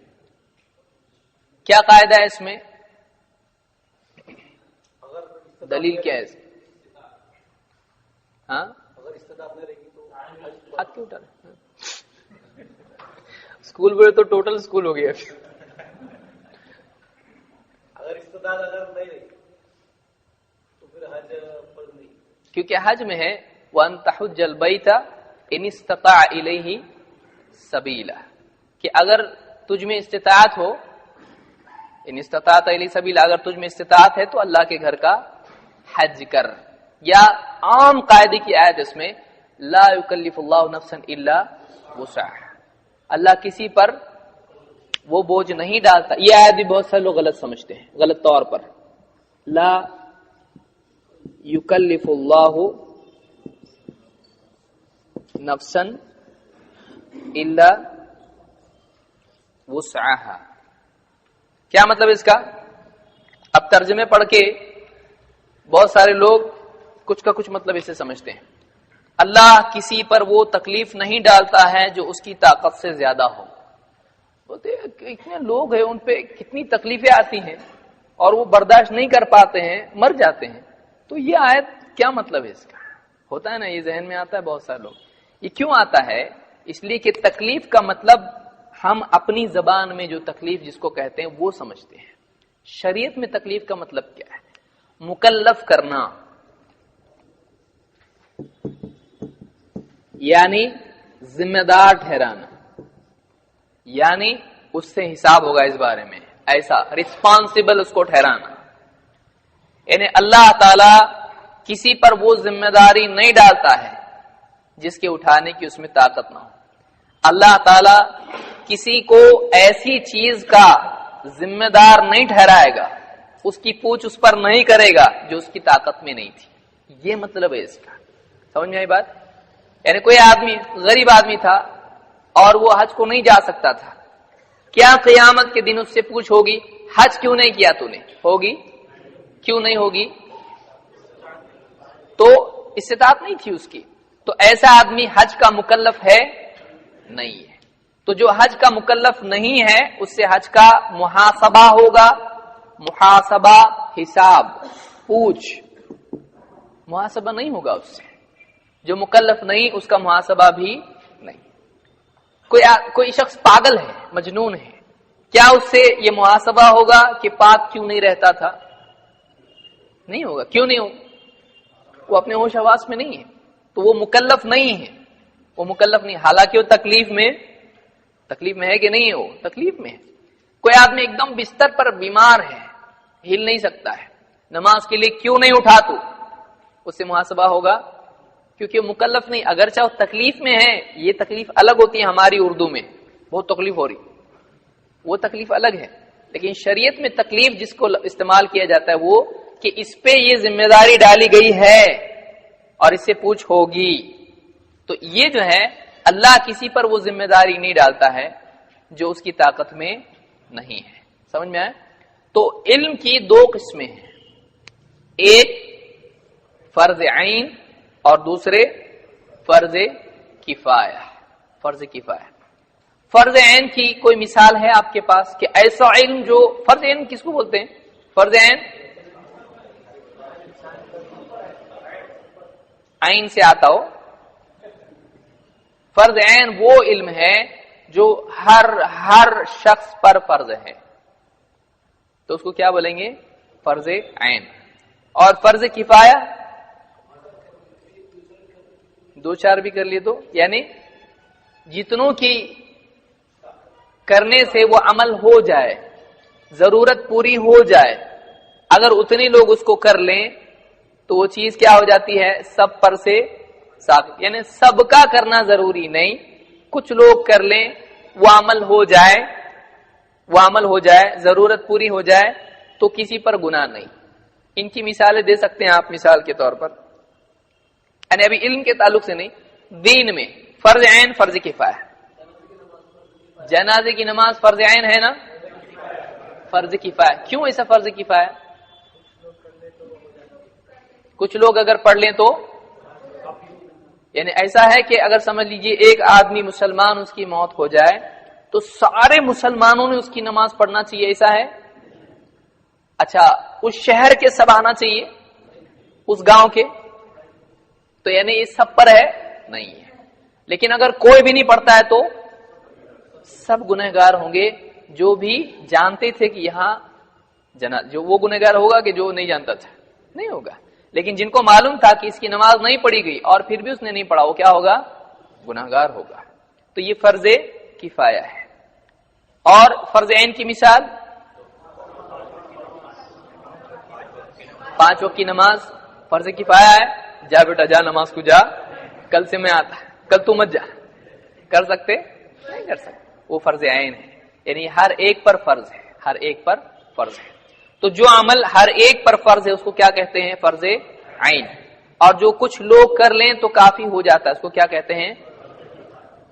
کیا قاعدہ ہے اس میں؟ دلیل کیا ہے اس میں؟ ہاں، ہاتھ کیوں اٹھا رہے؟ اسکول بولے تو ٹوٹل اسکول ہو گیا۔ اگر استطاعت اگر نہیں رہی تو پھر حج فرض نہیں، کیونکہ حج میں ہے وَأَن تَحُجَّ الْبَيْتَ إِنِ اسْتَطَاعَ إِلَيْهِ سَبِيلًا، کہ اگر تجھ میں استطاعت ہو، ان استطاعت إِلَيْهِ سَبِيلًا، اگر تجھ میں استطاعت ہے تو اللہ کے گھر کا حج کر۔ یا عام قاعدے کی آیت اس میں لا يكلف الله نفسا الا وسعها، اللہ کسی پر وہ بوجھ نہیں ڈالتا۔ یہ آیت بھی بہت سارے لوگ غلط سمجھتے ہیں، غلط طور پر، لا يكلف الله نفسا الا وسعها، کیا مطلب اس کا؟ اب ترجمے پڑھ کے بہت سارے لوگ کچھ کا کچھ مطلب اسے سمجھتے ہیں۔ اللہ کسی پر وہ تکلیف نہیں ڈالتا ہے جو اس کی طاقت سے زیادہ ہو۔ اتنے لوگ ہیں ان پہ کتنی تکلیفیں آتی ہیں اور وہ برداشت نہیں کر پاتے ہیں، مر جاتے ہیں۔ تو یہ آیت کیا مطلب ہے اس کا؟ ہوتا ہے نا، یہ ذہن میں آتا ہے بہت سارے لوگ۔ یہ کیوں آتا ہے؟ اس لیے کہ تکلیف کا مطلب ہم اپنی زبان میں جو تکلیف جس کو کہتے ہیں وہ سمجھتے ہیں۔ شریعت میں تکلیف کا مطلب کیا ہے؟ مکلف کرنا، یعنی ذمہ دار ٹھہرانا، یعنی اس سے حساب ہوگا اس بارے میں، ایسا رسپانسبل اس کو ٹھہرانا۔ یعنی اللہ تعالی کسی پر وہ ذمہ داری نہیں ڈالتا ہے جس کے اٹھانے کی اس میں طاقت نہ ہو۔ اللہ تعالی کسی کو ایسی چیز کا ذمہ دار نہیں ٹھہرائے گا، اس کی پوچھ اس پر نہیں کرے گا جو اس کی طاقت میں نہیں تھی۔ یہ مطلب ہے اس کا، سمجھ میں آئی بات؟ یعنی کوئی آدمی غریب آدمی تھا اور وہ حج کو نہیں جا سکتا تھا، کیا قیامت کے دن اس سے پوچھ ہوگی حج کیوں نہیں کیا تو نے؟ ہوگی؟ کیوں نہیں ہوگی؟ تو استطاعت نہیں تھی اس کی، تو ایسا آدمی حج کا مکلف ہے نہیں ہے۔ تو جو حج کا مکلف نہیں ہے اس سے حج کا محاسبہ ہوگا، محاسبہ حساب پوچھ، محاسبہ نہیں ہوگا اس سے۔ جو مکلف نہیں اس کا محاسبہ بھی نہیں۔ کوئی شخص پاگل ہے، مجنون ہے، کیا اس سے یہ محاسبہ ہوگا کہ پاک کیوں نہیں رہتا تھا؟ نہیں ہوگا۔ کیوں نہیں ہوگا؟ وہ اپنے ہوش حواس میں نہیں ہے، تو وہ مکلف نہیں ہے، وہ مکلف نہیں، حالانکہ وہ تکلیف میں ہے کہ نہیں ہے؟ وہ تکلیف میں ہے۔ کوئی آدمی ایک دم بستر پر بیمار ہے، ہل نہیں سکتا ہے، نماز کے لیے کیوں نہیں اٹھا تو؟ اس سے محاسبہ ہوگا کیونکہ وہ مکلف نہیں، اگرچہ وہ تکلیف میں ہے۔ یہ تکلیف الگ ہوتی ہے ہماری اردو میں، بہت تکلیف ہو رہی، وہ تکلیف الگ ہے، لیکن شریعت میں تکلیف جس کو استعمال کیا جاتا ہے وہ کہ اس پہ یہ ذمہ داری ڈالی گئی ہے اور اس سے پوچھ ہوگی۔ تو یہ جو ہے اللہ کسی پر وہ ذمہ داری نہیں ڈالتا ہے جو اس کی طاقت میں نہیں ہے۔ سمجھ میں آئے؟ تو علم کی دو قسمیں ہیں، ایک فرض عین اور دوسرے فرض کفایہ۔ فرض کفایہ، فرض عین کی کوئی مثال ہے آپ کے پاس کہ ایسا علم جو فرض عین کس کو بولتے ہیں؟ فرض عین عین سے آتا ہو۔ فرض عین وہ علم ہے جو ہر شخص پر فرض ہے، تو اس کو کیا بولیں گے؟ فرض عین۔ اور فرض کفایہ دو چار بھی کر لیے تو، یعنی جتنوں کی کرنے سے وہ عمل ہو جائے، ضرورت پوری ہو جائے، اگر اتنے لوگ اس کو کر لیں تو وہ چیز کیا ہو جاتی ہے؟ سب پر سے ثابت، یعنی سب کا کرنا ضروری نہیں، کچھ لوگ کر لیں، وہ عمل ہو جائے، ضرورت پوری ہو جائے تو کسی پر گناہ نہیں۔ ان کی مثالیں دے سکتے ہیں آپ، مثال کے طور پر، یعنی ابھی علم کے تعلق سے نہیں، دین میں فرض عین فرض کفایہ۔ جنازے کی نماز فرض عین ہے نا؟ فرض کفایہ۔ کیوں ایسا فرض کفایہ؟ کچھ لوگ اگر پڑھ لیں تو، یعنی ایسا ہے کہ اگر سمجھ لیجئے ایک آدمی مسلمان اس کی موت ہو جائے تو سارے مسلمانوں نے اس کی نماز پڑھنا چاہیے، ایسا ہے؟ اچھا، اس شہر کے سب آنا چاہیے، اس گاؤں کے، تو یعنی یہ سب پر ہے؟ نہیں ہے۔ لیکن اگر کوئی بھی نہیں پڑھتا ہے تو سب گنہگار ہوں گے، جو بھی جانتے تھے کہ یہاں جو وہ گنہگار ہوگا کہ جو نہیں جانتا تھا؟ نہیں ہوگا۔ لیکن جن کو معلوم تھا کہ اس کی نماز نہیں پڑھی گئی اور پھر بھی اس نے نہیں پڑھا، وہ کیا ہوگا؟ گنہگار ہوگا۔ تو یہ فرض کفایہ ہے۔ اور فرض عین کی مثال، 5 وقت کی نماز فرض کفایہ ہے، جا بیٹا جا نماز کو جا، کل سے میں آتا، کل تو مت جا، کر سکتے؟ نہیں کر سکتے، وہ فرض عین ہے، یعنی ہر ایک پر فرض ہے، ہر ایک پر فرض ہے۔ تو جو عمل ہر ایک پر فرض ہے اس کو کیا کہتے ہیں؟ فرض عین۔ اور جو کچھ لوگ کر لیں تو کافی ہو جاتا ہے، اس کو کیا کہتے ہیں؟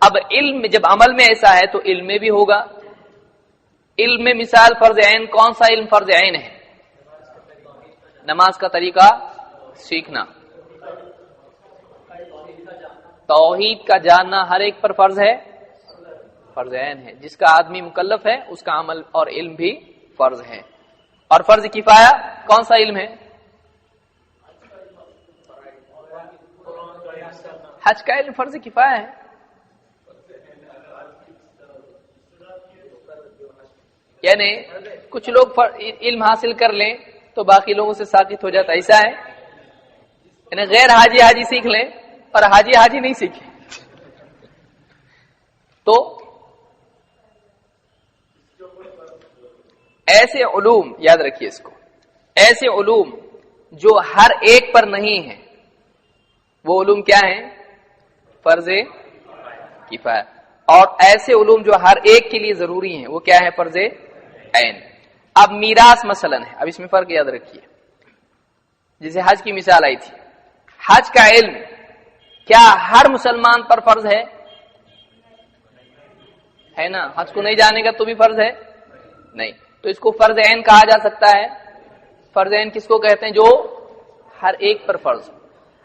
اب علم جب عمل میں ایسا ہے تو علم میں بھی ہوگا۔ علم میں مثال فرض عین، کون سا علم فرض عین ہے؟ نماز کا طریقہ سیکھنا، توحید کا جاننا ہر ایک پر فرض ہے، فرض عین ہے۔ جس کا آدمی مکلف ہے اس کا عمل اور علم بھی فرض ہے۔ اور فرض کفایہ کون سا علم ہے؟ حج کا علم فرض کفایہ ہے۔ یعنی کچھ لوگ علم حاصل کر لیں تو باقی لوگوں سے ساقط ہو جاتا، ایسا ہے؟ یعنی غیر حاجی سیکھ لیں اور حاجی نہیں سیکھے تو ایسے علوم یاد رکھیے اس کو، ایسے علوم جو ہر ایک پر نہیں ہیں وہ علوم کیا ہیں؟ فرض کفایہ۔ اور ایسے علوم جو ہر ایک کے لیے ضروری ہیں وہ کیا ہے؟ فرض عین۔ اب میراث مثلا ہے، اب اس میں فرق یاد رکھیے، جیسے حج کی مثال آئی تھی، حج کا علم کیا ہر مسلمان پر فرض ہے نا؟ حج کو نہیں جانے کا تو بھی فرض ہے نہیں، تو اس کو فرض عین کہا جا سکتا ہے۔ فرض عین کس کو کہتے ہیں؟ جو ہر ایک پر فرض۔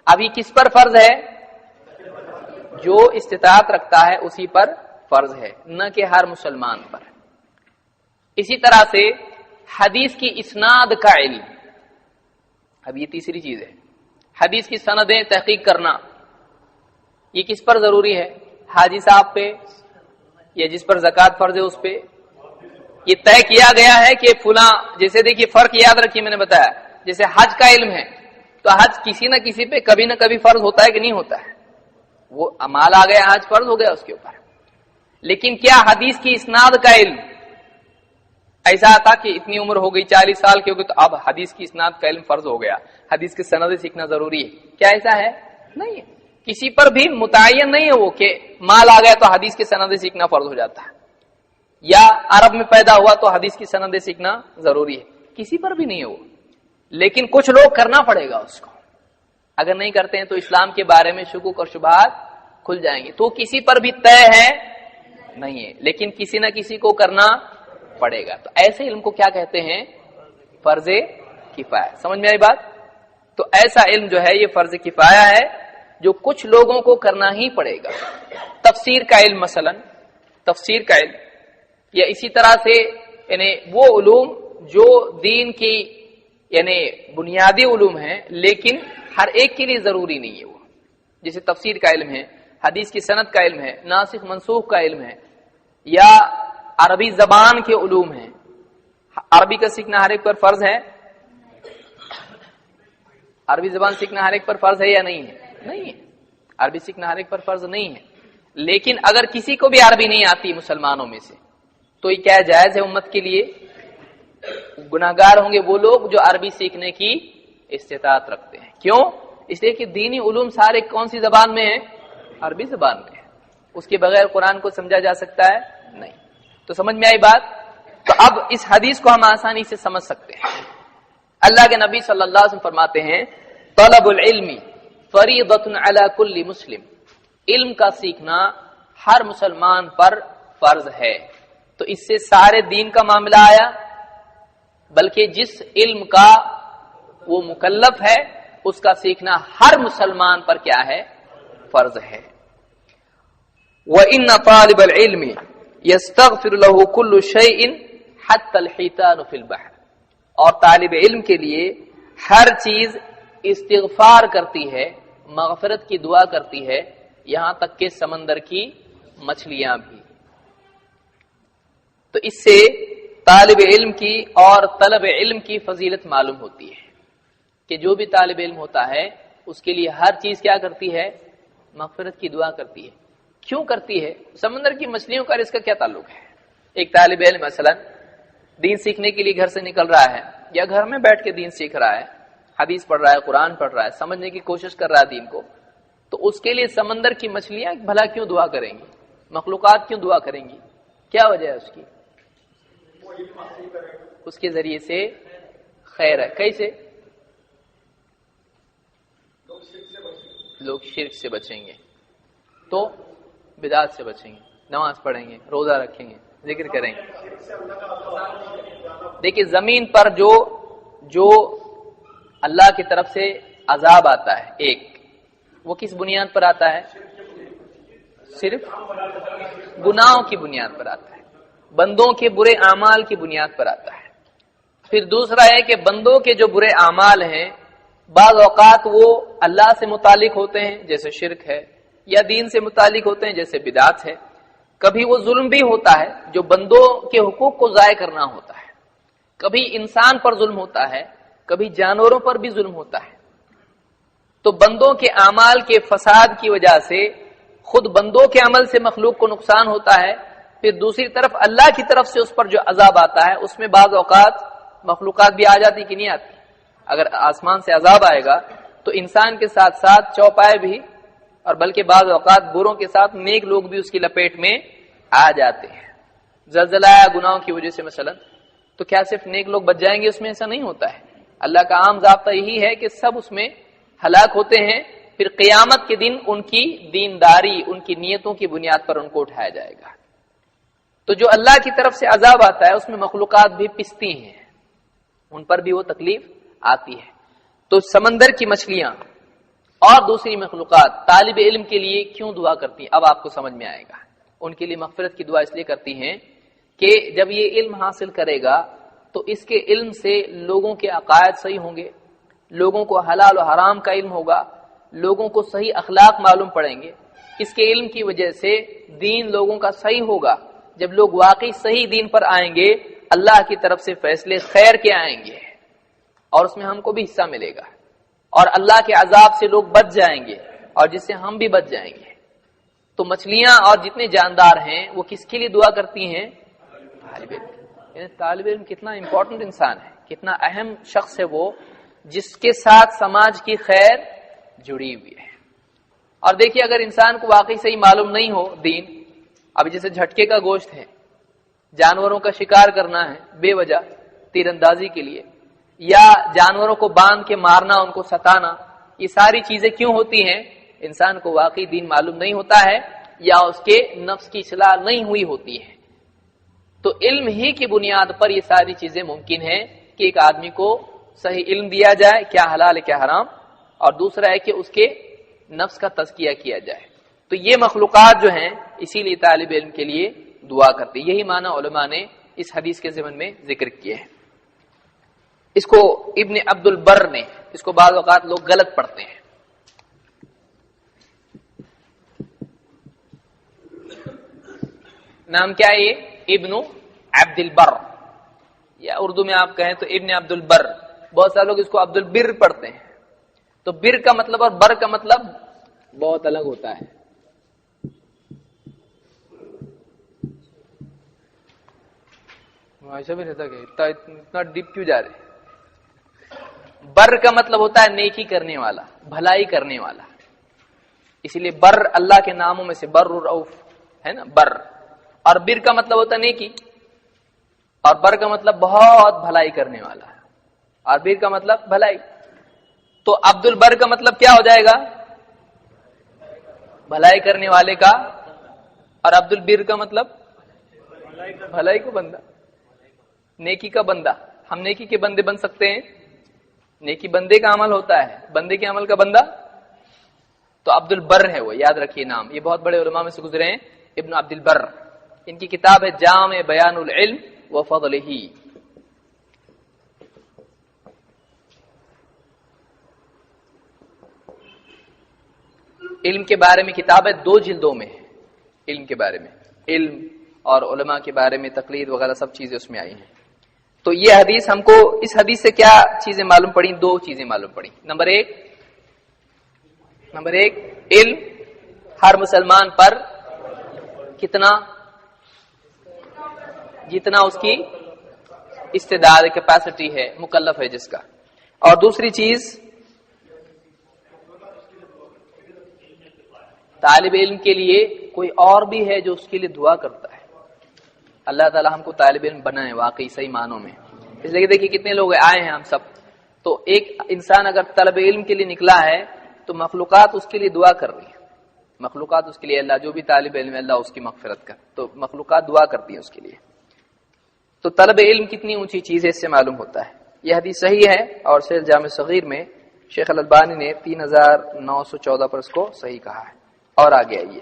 اب یہ کس پر فرض ہے؟ جو استطاعت رکھتا ہے اسی پر فرض ہے، نہ کہ ہر مسلمان پر۔ اسی طرح سے حدیث کی اسناد کا علم، اب یہ تیسری چیز ہے، حدیث کی سندیں تحقیق کرنا، یہ کس پر ضروری ہے؟ حاجی صاحب پہ یا جس پر زکوٰۃ فرض ہے اس پہ؟ یہ طے کیا گیا ہے کہ فلاں، جیسے دیکھیے فرق یاد رکھیے، میں نے بتایا جیسے حج کا علم ہے تو حج کسی نہ کسی پہ کبھی نہ کبھی فرض ہوتا ہے کہ نہیں ہوتا ہے، وہ امال آ گیا، حج فرض ہو گیا اس کے اوپر۔ لیکن کیا حدیث کی اسناد کا علم ایسا تھا کہ اتنی عمر ہو گئی 40 سال کی ہو گئی تو اب حدیث کی اسناد کا علم فرض ہو گیا، حدیث کی سندیں سیکھنا ضروری ہے؟ کیا ایسا ہے؟ نہیں ہے۔ کسی پر بھی متعین نہیں ہے وہ کہ مال آ گیا تو حدیث کی سندیں سیکھنا فرض ہو جاتا ہے، یا عرب میں پیدا ہوا تو حدیث کی سندیں سیکھنا ضروری ہے، کسی پر بھی نہیں ہے وہ۔ لیکن کچھ لوگ کرنا پڑے گا اس کو، اگر نہیں کرتے ہیں تو اسلام کے بارے میں شکوک اور شبہات کھل جائیں گے۔ تو کسی پر بھی طے ہے نہیں ہے، لیکن کسی نہ کسی کو کرنا پڑے گا۔ تو ایسے علم کو کیا کہتے ہیں؟ فرض کفایہ۔ سمجھ میں آئی بات؟ تو ایسا علم جو ہے یہ فرض کفایہ ہے جو کچھ لوگوں کو کرنا ہی پڑے گا۔ تفسیر کا علم مثلا، تفسیر کا علم، یا اسی طرح سے یعنی وہ علوم جو دین کی یعنی بنیادی علوم ہیں لیکن ہر ایک کے لیے ضروری نہیں ہے وہ، جیسے تفسیر کا علم ہے، حدیث کی سند کا علم ہے، ناسخ منسوخ کا علم ہے، یا عربی زبان کے علوم ہیں۔ عربی کا سیکھنا ہر ایک پر فرض ہے؟ عربی زبان سیکھنا ہر ایک پر فرض ہے یا نہیں ہے؟ نہیں ہے، عربی سیکھنا ہر ایک پر فرض نہیں ہے۔ لیکن اگر کسی کو بھی عربی نہیں آتی مسلمانوں میں سے تو یہ کیا جائز ہے امت کے لیے؟ گناہگار ہوں گے وہ لوگ جو عربی سیکھنے کی استطاعت رکھتے ہیں۔ کیوں؟ اس لیے کہ دینی علوم سارے کون سی زبان میں ہیں؟ عربی زبان میں ہے، اس کے بغیر قرآن کو سمجھا جا سکتا ہے؟ نہیں۔ تو سمجھ میں آئی بات؟ تو اب اس حدیث کو ہم آسانی سے سمجھ سکتے ہیں۔ اللہ کے نبی صلی اللہ علیہ وسلم فرماتے ہیں طلب العلم فریضۃ علی کل مسلم، علم کا سیکھنا ہر مسلمان پر فرض ہے۔ تو اس سے سارے دین کا معاملہ آیا، بلکہ جس علم کا وہ مکلف ہے اس کا سیکھنا ہر مسلمان پر کیا ہے؟ فرض ہے۔ وَإِنَّ طَالِبَ الْعِلْمِ يَسْتَغْفِرُ لَهُ كُلُّ شَيْءٍ حَتَّى الْحِيتَانُ فِي الْبَحْرِ، اور طالب علم کے لیے ہر چیز استغفار کرتی ہے، مغفرت کی دعا کرتی ہے، یہاں تک کہ سمندر کی مچھلیاں بھی۔ تو اس سے طالب علم کی اور طلب علم کی فضیلت معلوم ہوتی ہے کہ جو بھی طالب علم ہوتا ہے اس کے لیے ہر چیز کیا کرتی ہے؟ مغفرت کی دعا کرتی ہے۔ کیوں کرتی ہے؟ سمندر کی مچھلیوں کا اس کا کیا تعلق ہے؟ ایک طالب علم مثلا دین سیکھنے کے لیے گھر سے نکل رہا ہے یا گھر میں بیٹھ کے دین سیکھ رہا ہے، حدیث پڑھ رہا ہے، قرآن پڑھ رہا ہے، سمجھنے کی کوشش کر رہا ہے دین کو، تو اس کے لیے سمندر کی مچھلیاں بھلا کیوں دعا کریں گی؟ مخلوقات کیوں دعا کریں گی؟ کیا وجہ ہے اس کی؟ اس کے ذریعے سے خیر ہے۔ کیسے؟ لوگ شرک سے بچیں گے تو بدعات سے بچیں گے، نماز پڑھیں گے، روزہ رکھیں گے، ذکر کریں گے۔ دیکھیں زمین پر جو اللہ کی طرف سے عذاب آتا ہے ایک، وہ کس بنیاد پر آتا ہے؟ صرف گناہوں کی بنیاد پر آتا ہے، بندوں کے برے اعمال کی بنیاد پر آتا ہے۔ پھر دوسرا ہے کہ بندوں کے جو برے اعمال ہیں بعض اوقات وہ اللہ سے متعلق ہوتے ہیں جیسے شرک ہے، یا دین سے متعلق ہوتے ہیں جیسے بدعت ہے۔ کبھی وہ ظلم بھی ہوتا ہے جو بندوں کے حقوق کو ضائع کرنا ہوتا ہے، کبھی انسان پر ظلم ہوتا ہے، کبھی جانوروں پر بھی ظلم ہوتا ہے۔ تو بندوں کے اعمال کے فساد کی وجہ سے خود بندوں کے عمل سے مخلوق کو نقصان ہوتا ہے، پھر دوسری طرف اللہ کی طرف سے اس پر جو عذاب آتا ہے اس میں بعض اوقات مخلوقات بھی آ جاتی کہ نہیں آتی۔ اگر آسمان سے عذاب آئے گا تو انسان کے ساتھ ساتھ چوپائے بھی، اور بلکہ بعض اوقات بروں کے ساتھ نیک لوگ بھی اس کی لپیٹ میں آ جاتے ہیں۔ زلزلہ آیا گناہوں کی وجہ سے مثلا، تو کیا صرف نیک لوگ بچ جائیں گے؟ اس میں ایسا نہیں ہوتا ہے۔ اللہ کا عام ضابطہ یہی ہے کہ سب اس میں ہلاک ہوتے ہیں، پھر قیامت کے دن ان کی دینداری، ان کی نیتوں کی بنیاد پر ان کو اٹھایا جائے گا۔ تو جو اللہ کی طرف سے عذاب آتا ہے اس میں مخلوقات بھی پستی ہیں، ان پر بھی وہ تکلیف آتی ہے۔ تو سمندر کی مچھلیاں اور دوسری مخلوقات طالب علم کے لیے کیوں دعا کرتی ہیں، اب آپ کو سمجھ میں آئے گا۔ ان کے لیے مغفرت کی دعا اس لیے کرتی ہیں کہ جب یہ علم حاصل کرے گا تو اس کے علم سے لوگوں کے عقائد صحیح ہوں گے، لوگوں کو حلال و حرام کا علم ہوگا، لوگوں کو صحیح اخلاق معلوم پڑیں گے۔ اس کے علم کی وجہ سے دین لوگوں کا صحیح ہوگا۔ جب لوگ واقعی صحیح دین پر آئیں گے، اللہ کی طرف سے فیصلے خیر کے آئیں گے اور اس میں ہم کو بھی حصہ ملے گا، اور اللہ کے عذاب سے لوگ بچ جائیں گے اور جس سے ہم بھی بچ جائیں گے۔ تو مچھلیاں اور جتنے جاندار ہیں وہ کس کے لیے دعا کرتی ہیں؟ طالب علم۔ یعنی طالب علم کتنا امپورٹنٹ انسان ہے، کتنا اہم شخص ہے وہ، جس کے ساتھ سماج کی خیر جڑی ہوئی ہے۔ اور دیکھیے اگر انسان کو واقعی صحیح معلوم نہیں ہو دین، اب جیسے جھٹکے کا گوشت ہے، جانوروں کا شکار کرنا ہے بے وجہ تیر اندازی کے لیے، یا جانوروں کو باندھ کے مارنا، ان کو ستانا، یہ ساری چیزیں کیوں ہوتی ہیں؟ انسان کو واقعی دین معلوم نہیں ہوتا ہے یا اس کے نفس کی اصلاح نہیں ہوئی ہوتی ہے۔ تو علم ہی کی بنیاد پر یہ ساری چیزیں ممکن ہیں کہ ایک آدمی کو صحیح علم دیا جائے کیا حلال ہے کیا حرام، اور دوسرا ہے کہ اس کے نفس کا تزکیہ کیا جائے۔ تو یہ مخلوقات جو ہیں اسی لیے طالب علم کے لیے دعا کرتے، یہی معنی علماء نے اس حدیث کے ضمن میں ذکر کیے ہیں۔ اس کو ابن عبد البر نے، اس کو بعض اوقات لوگ غلط پڑھتے ہیں، نام کیا ہے یہ؟ ابن عبد البر، یا اردو میں آپ کہیں تو ابن عبد البر۔ بہت سارے لوگ اس کو عبد البر پڑھتے ہیں، تو بر کا مطلب اور بر کا مطلب بہت الگ ہوتا ہے۔ ایسا بھی رہتا کہ اتنا ڈیپ کیوں جا رہے؟ بر کا مطلب ہوتا ہے نیکی کرنے والا، بھلائی کرنے والا، اسی لیے بر اللہ کے ناموں میں سے بر الرؤف ہے نا، بر۔ اور بر کا مطلب ہوتا ہے نیکی، اور بر کا مطلب بہت بھلائی کرنے والا، اور بر کا مطلب بھلائی۔ تو عبد البر کا مطلب کیا ہو جائے گا؟ بھلائی کرنے والے کا، اور عبد البر کا مطلب بھلائی کو بندہ، نیکی کا بندہ۔ ہم نیکی کے بندے بن سکتے ہیں؟ نیکی بندے کا عمل ہوتا ہے، بندے کے عمل کا بندہ۔ تو عبد البر ہے وہ، یاد رکھیے نام، یہ بہت بڑے علماء میں سے گزرے ہیں، ابن عبد البر۔ ان کی کتاب ہے جامع بیان العلم وفضلہ۔ علم کے بارے میں کتاب ہے، 2 جلدوں میں، علم کے بارے میں، علم اور علماء کے بارے میں تقلید وغیرہ سب چیزیں اس میں آئی ہیں۔ تو یہ حدیث ہم کو، اس حدیث سے کیا چیزیں معلوم پڑی؟ 2 چیزیں معلوم پڑی۔ نمبر ایک علم ہر مسلمان پر کتنا، جتنا اس کی استعداد کیپیسٹی ہے، مکلف ہے جس کا۔ اور دوسری چیز طالب علم کے لیے کوئی اور بھی ہے جو اس کے لیے دعا کرتا ہے۔ اللہ تعالی ہم کو طالب علم بنائے واقعی صحیح معنوں میں۔ اس لیے دیکھیے کتنے لوگ آئے ہیں ہم سب، تو ایک انسان اگر طلب علم کے لیے نکلا ہے تو مخلوقات اس کے لیے دعا کر رہی ہیں، مخلوقات اس کے لیے، اللہ جو بھی طالب علم ہے اللہ اس کی مغفرت کر، تو مخلوقات دعا کرتی ہیں اس کے لیے۔ تو طلب علم کتنی اونچی چیز ہے اس سے معلوم ہوتا ہے۔ یہ حدیث صحیح ہے، اور صحیح جامع صغیر میں شیخ الالبانی نے 3914 پر اس کو صحیح کہا ہے۔ اور آگے آئیے،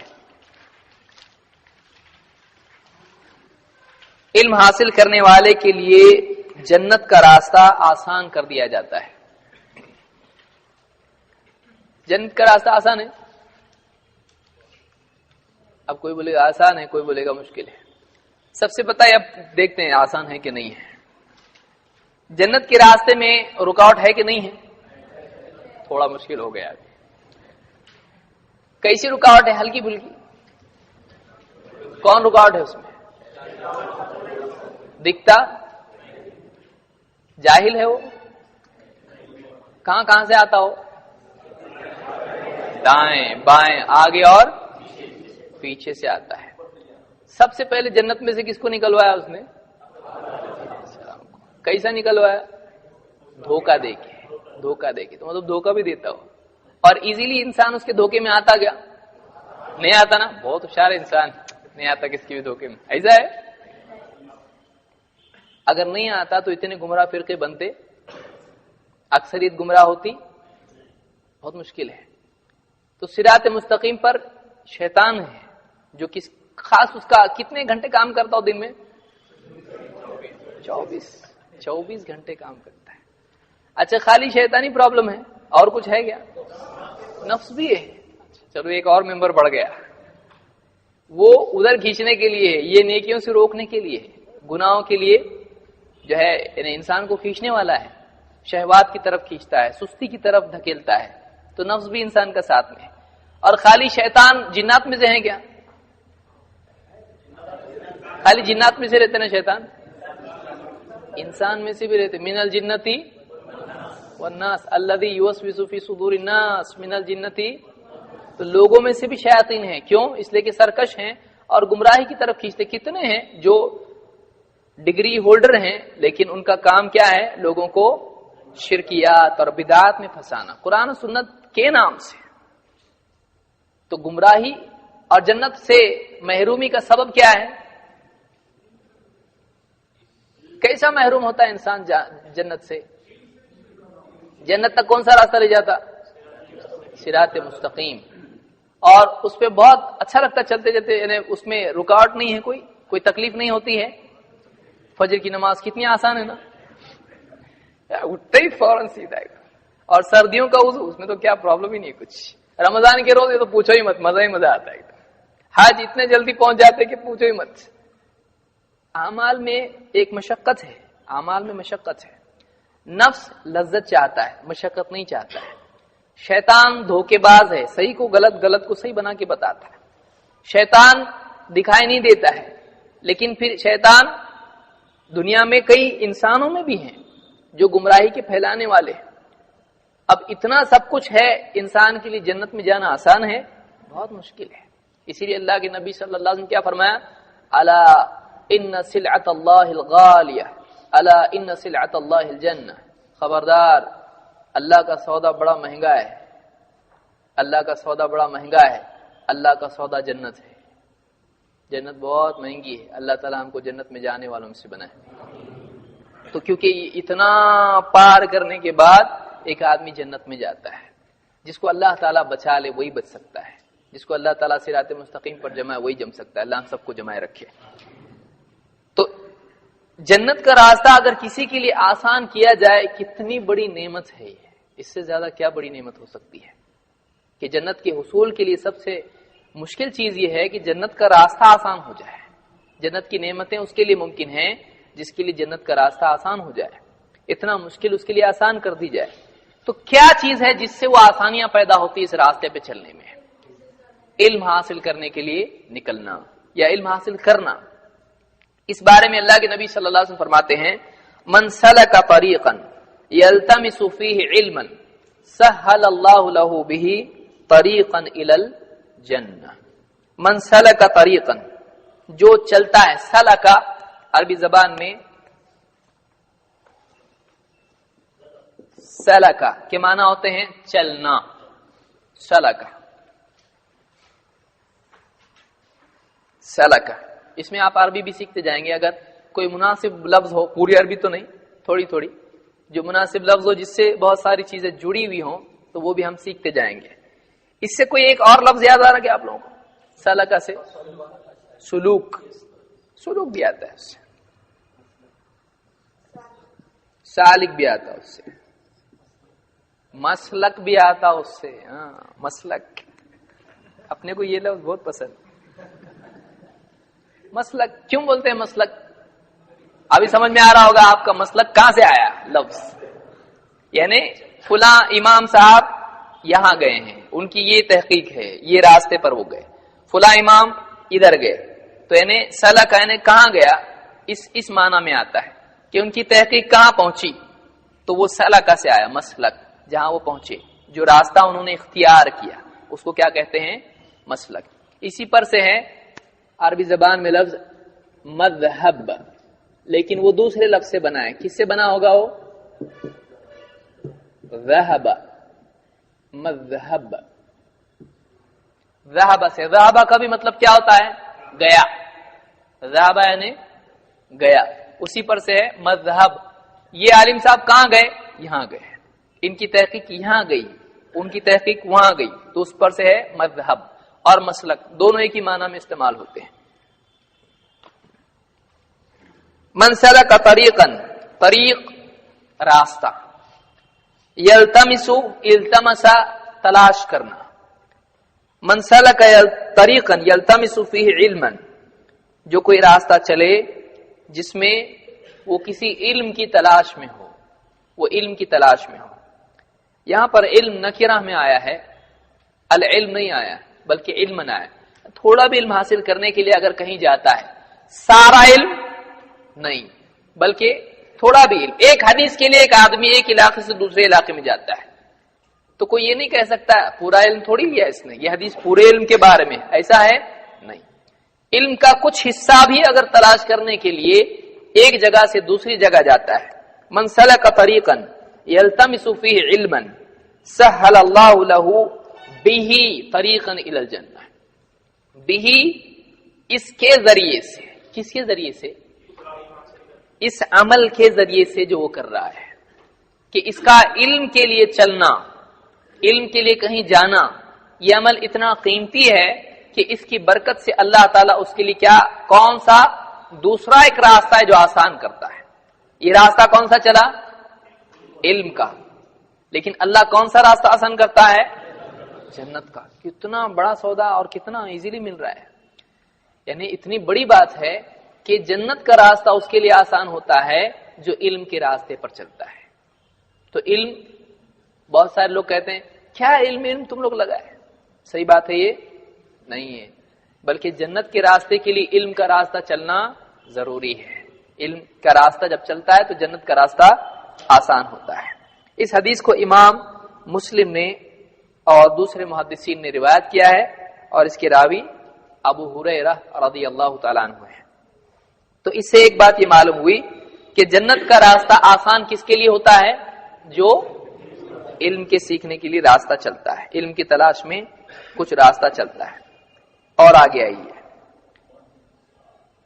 علم حاصل کرنے والے کے لیے جنت کا راستہ آسان کر دیا جاتا ہے۔ جنت کا راستہ آسان ہے؟ اب کوئی بولے گا آسان ہے، کوئی بولے گا مشکل ہے۔ سب سے پتہ ہے، اب دیکھتے ہیں آسان ہے کہ نہیں ہے۔ جنت کے راستے میں رکاوٹ ہے کہ نہیں ہے؟ تھوڑا مشکل ہو گیا۔ کیسی رکاوٹ ہے؟ ہلکی پھلکی۔ کون رکاوٹ ہے اس میں؟ دکھتا جاہل ہے وہ، کہاں سے آتا ہو؟ دائیں بائیں آگے اور پیچھے سے آتا ہے۔ سب سے پہلے جنت میں سے کس کو نکلوایا اس نے؟ کیسا نکلوایا؟ دھوکہ دے کے، تو مطلب دھوکہ بھی دیتا ہو، اور ایزیلی انسان اس کے دھوکے میں آتا گیا؟ نہیں آتا نا، بہت ہوشیار انسان، نہیں آتا کس کی بھی دھوکے میں، ایسا ہے؟ اگر نہیں آتا تو اتنے گمراہ فرقے بنتے، اکثریت گمراہ ہوتی، بہت مشکل ہے۔ تو صراط مستقیم پر شیطان ہے جو خاص اس کا کتنے گھنٹے کام کرتا ہو دن میں؟ 24 گھنٹے کام کرتا ہے. اچھا خالی شیطانی پرابلم ہے اور کچھ ہے کیا؟ نفس بھی ہے. چلو ایک اور ممبر بڑھ گیا, وہ ادھر کھینچنے کے لیے ہے, یہ نیکیوں سے روکنے کے لیے ہے, گناہوں کے لیے جو ہے انسان کو کھینچنے والا ہے, شہوات کی طرف کھینچتا ہے, سستی کی طرف دھکیلتا ہے. تو نفس بھی انسان کا ساتھ میں ہے. اور خالی شیطان جنات میں سے ہیں کیا؟ خالی جنات میں سے رہتے نا شیطان؟ انسان میں سے بھی رہتے. من الجنتی والناس الذی یوسوس فی صدور الناس من الجنتی. تو لوگوں میں سے بھی شیاطین ہیں. کیوں؟ اس لیے کہ سرکش ہیں اور گمراہی کی طرف کھینچتے. کتنے ہیں جو ڈگری ہولڈر ہیں لیکن ان کا کام کیا ہے؟ لوگوں کو شرکیات اور بدعات میں پھنسانا قرآن و سنت کے نام سے. تو گمراہی اور جنت سے محرومی کا سبب کیا ہے؟ کیسا محروم ہوتا ہے انسان جنت سے؟ جنت تک کون سا راستہ لے جاتا؟ صراط مستقیم. اور اس پہ بہت اچھا لگتا چلتے چلتے, یعنی اس میں رکاوٹ نہیں ہے, کوئی تکلیف نہیں ہوتی ہے. فجر کی نماز کتنی آسان ہے نا, اٹھتے ہی فوراً سیدھا. اور سردیوں کا وضو, اس میں تو کیا پرابلم ہی نہیں کچھ. رمضان کے روزے تو پوچھو ہی مت, مزہ ہی مزہ آتا ہے. حج اتنے جلدی پہنچ جاتے کہ پوچھو ہی مت. اعمال میں ایک مشقت ہے, اعمال میں مشقت ہے. نفس لذت چاہتا ہے, مشقت نہیں چاہتا ہے. شیطان دھوکے باز ہے, صحیح کو غلط, غلط کو صحیح بنا کے بتاتا ہے. شیطان دکھائی نہیں دیتا ہے, لیکن پھر شیطان دنیا میں کئی انسانوں میں بھی ہیں جو گمراہی کے پھیلانے والے ہیں. اب اتنا سب کچھ ہے, انسان کے لیے جنت میں جانا آسان ہے؟ بہت مشکل ہے. اسی لیے اللہ کے نبی صلی اللہ علیہ وسلم کیا فرمایا؟ الا ان سلعۃ اللہ الغالیہ الا ان سلعۃ اللہ الجنہ. خبردار, اللہ کا سودا بڑا مہنگا ہے, اللہ کا سودا بڑا مہنگا ہے. اللہ کا سودا جنت ہے. جنت بہت مہنگی ہے. اللہ تعالیٰ ہم کو جنت میں جانے والوں سے بنائے. تو کیونکہ اتنا پار کرنے کے بعد ایک آدمی جنت میں جاتا ہے. جس کو اللہ تعالیٰ بچا لے وہی بچ سکتا ہے. جس کو اللہ تعالیٰ صراط مستقیم پر جمائے وہی جم سکتا ہے. اللہ ہم سب کو جمائے رکھے. تو جنت کا راستہ اگر کسی کے لیے آسان کیا جائے, کتنی بڑی نعمت ہے یہ. اس سے زیادہ کیا بڑی نعمت ہو سکتی ہے کہ جنت کے حصول کے لیے سب سے مشکل چیز یہ ہے کہ جنت کا راستہ آسان ہو جائے. جنت کی نعمتیں اس کے لیے ممکن ہیں جس کے لیے جنت کا راستہ آسان ہو جائے. اتنا مشکل اس کے لیے آسان کر دی جائے. تو کیا چیز ہے جس سے وہ آسانیاں پیدا ہوتی اس راستے پہ چلنے میں؟ علم حاصل کرنے کے لیے نکلنا یا علم حاصل کرنا. اس بارے میں اللہ کے نبی صلی اللہ علیہ وسلم فرماتے ہیں, من سلک طریقا یلتمس فیہ علما سہل اللہ لہ بہ طریقا الی الجنہ. من سلک طریقا, جو چلتا ہے. سلک عربی زبان میں سلکا کے معنی ہوتے ہیں چلنا. سلکا, سلکا, اس میں آپ عربی بھی سیکھتے جائیں گے. اگر کوئی مناسب لفظ ہو, پوری عربی تو نہیں, تھوڑی تھوڑی, جو مناسب لفظ ہو جس سے بہت ساری چیزیں جڑی ہوئی ہوں تو وہ بھی ہم سیکھتے جائیں گے. اس سے کوئی ایک اور لفظ یاد آ رہا کہ آپ لوگوں کو؟ سلکا سے سلوک, سلوک بھی آتا ہے, اس سے سالک بھی آتا ہے, اس سے مسلک بھی آتا اس سے. ہاں, مسلک, اپنے کو یہ لفظ بہت پسند. مسلک کیوں بولتے ہیں مسلک؟ ابھی سمجھ میں آ رہا ہوگا آپ کا مسلک کہاں سے آیا لفظ. یعنی فلاں امام صاحب یہاں گئے ہیں, ان کی یہ تحقیق ہے, یہ راستے پر وہ گئے. فلاں امام ادھر گئے, تو یعنی سلک یعنی کہاں گیا, اس معنی میں آتا ہے کہ ان کی تحقیق کہاں پہنچی. تو وہ سلکا سے آیا مسلک, جہاں وہ پہنچے, جو راستہ انہوں نے اختیار کیا اس کو کیا کہتے ہیں؟ مسلک. اسی پر سے ہے عربی زبان میں لفظ مذہب, لیکن وہ دوسرے لفظ سے بنا ہے. کس سے بنا ہوگا وہ؟ ذہب, مذہب, ذہب سے. ذہب کا بھی مطلب کیا ہوتا ہے؟ گیا. ذہب یعنی گیا, اسی پر سے ہے مذہب. یہ عالم صاحب کہاں گئے؟ یہاں گئے, ان کی تحقیق یہاں گئی, ان کی تحقیق وہاں گئی تو اس پر سے ہے مذہب اور مسلک، دونوں ایک ہی معنی میں استعمال ہوتے ہیں۔ من سلک طریقا، طریق راستہ، یلتمس التمس تلاش کرنا، من سلک طریقا یلتمس فیہ علما، جو کوئی راستہ چلے جس میں وہ کسی علم کی تلاش میں ہو، وہ علم کی تلاش میں ہو۔ یہاں پر علم نکرہ میں آیا ہے، العلم نہیں آیا بلکہ علم آیا۔ تھوڑا بھی علم حاصل کرنے کے لیے اگر کہیں جاتا ہے، سارا علم نہیں بلکہ تھوڑا بھی علم۔ ایک حدیث کے لیے ایک آدمی ایک علاقے سے دوسرے علاقے میں جاتا ہے تو کوئی یہ نہیں کہہ سکتا پورا علم تھوڑی لیا اس نے، یہ حدیث پورے علم کے بارے میں، ایسا ہے نہیں۔ علم کا کچھ حصہ بھی اگر تلاش کرنے کے لیے ایک جگہ سے دوسری جگہ جاتا ہے، من سلک طریقا یلتمس فیہ علما سہل اللہ لہ بہ طریقا الی الجنہ، بہ اس کے ذریعے سے، کس کے ذریعے سے؟ اس عمل کے ذریعے سے جو وہ کر رہا ہے، کہ اس کا علم کے لیے چلنا، علم کے لیے کہیں جانا، یہ عمل اتنا قیمتی ہے کہ اس کی برکت سے اللہ تعالیٰ اس کے لیے کیا، کون سا دوسرا ایک راستہ ہے جو آسان کرتا ہے۔ یہ راستہ کون سا چلا؟ علم کا، لیکن اللہ کون سا راستہ آسان کرتا ہے؟ جنت کا۔ کتنا بڑا سودا اور کتنا ایزیلی مل رہا ہے، یعنی اتنی بڑی بات ہے کہ جنت کا راستہ اس کے لیے آسان ہوتا ہے جو علم کے راستے پر چلتا ہے۔ تو علم، بہت سارے لوگ کہتے ہیں کیا علم تم لوگ لگائے، صحیح بات ہے یہ نہیں ہے، بلکہ جنت کے راستے کے لیے علم کا راستہ چلنا ضروری ہے۔ علم کا راستہ جب چلتا ہے تو جنت کا راستہ آسان ہوتا ہے۔ اس حدیث کو امام مسلم نے اور دوسرے محدثین نے روایت کیا ہے اور اس کے راوی ابو ہریرہ رضی اللہ تعالیٰ عنہ ہے۔ تو اس سے ایک بات یہ معلوم ہوئی کہ جنت کا راستہ آسان کس کے لیے ہوتا ہے؟ جو علم کے سیکھنے کے لیے راستہ چلتا ہے، علم کی تلاش میں کچھ راستہ چلتا ہے۔ اور آگے آئیے،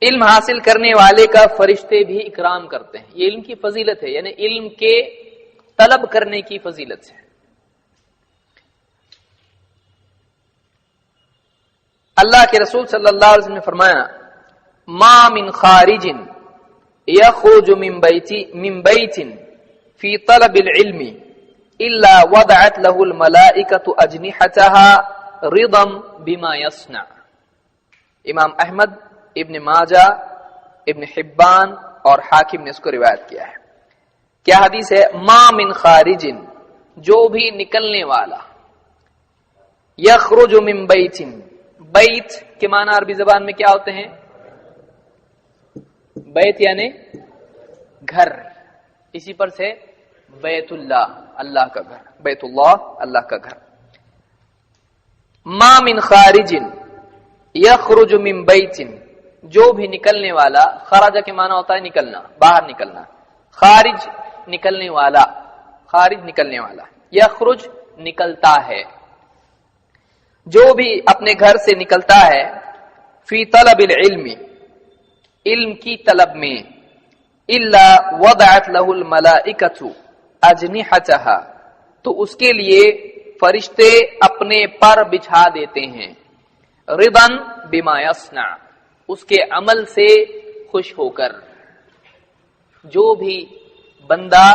علم حاصل کرنے والے کا فرشتے بھی اکرام کرتے ہیں۔ یہ علم کی فضیلت ہے، یعنی علم کے طلب کرنے کی فضیلت ہے۔ اللہ کے رسول صلی اللہ علیہ وسلم نے فرمایا، ما من خارج یخرج من بیت فی طلب العلم الا وضعت له الملائکۃ اجنحتها رضا بما یصنع۔ امام احمد، ابن ماجہ، ابن حبان اور حاکم نے اس کو روایت کیا ہے۔ کیا حدیث ہے؟ ما من خارج، جو بھی نکلنے والا، یخرج من بیت، بیت کے معنی عربی زبان میں کیا ہوتے ہیں؟ بیت یعنی گھر، اسی پر سے بیت اللہ، اللہ کا گھر، بیت اللہ اللہ کا گھر۔ ما من خارج یخرج من بیت، جو بھی نکلنے والا، خرج کے معنی ہوتا ہے نکلنا، باہر نکلنا، خارج نکلنے والا، خارج نکلنے والا، یخرج نکلتا ہے، جو بھی اپنے گھر سے نکلتا ہے، فی طلب العلم، علم کی طلب میں، الا وضعت له الملائکۃ اجنحتها، تو اس کے لیے فرشتے اپنے پر بچھا دیتے ہیں، رضا بما یصنع، اس کے عمل سے خوش ہو کر۔ جو بھی بندہ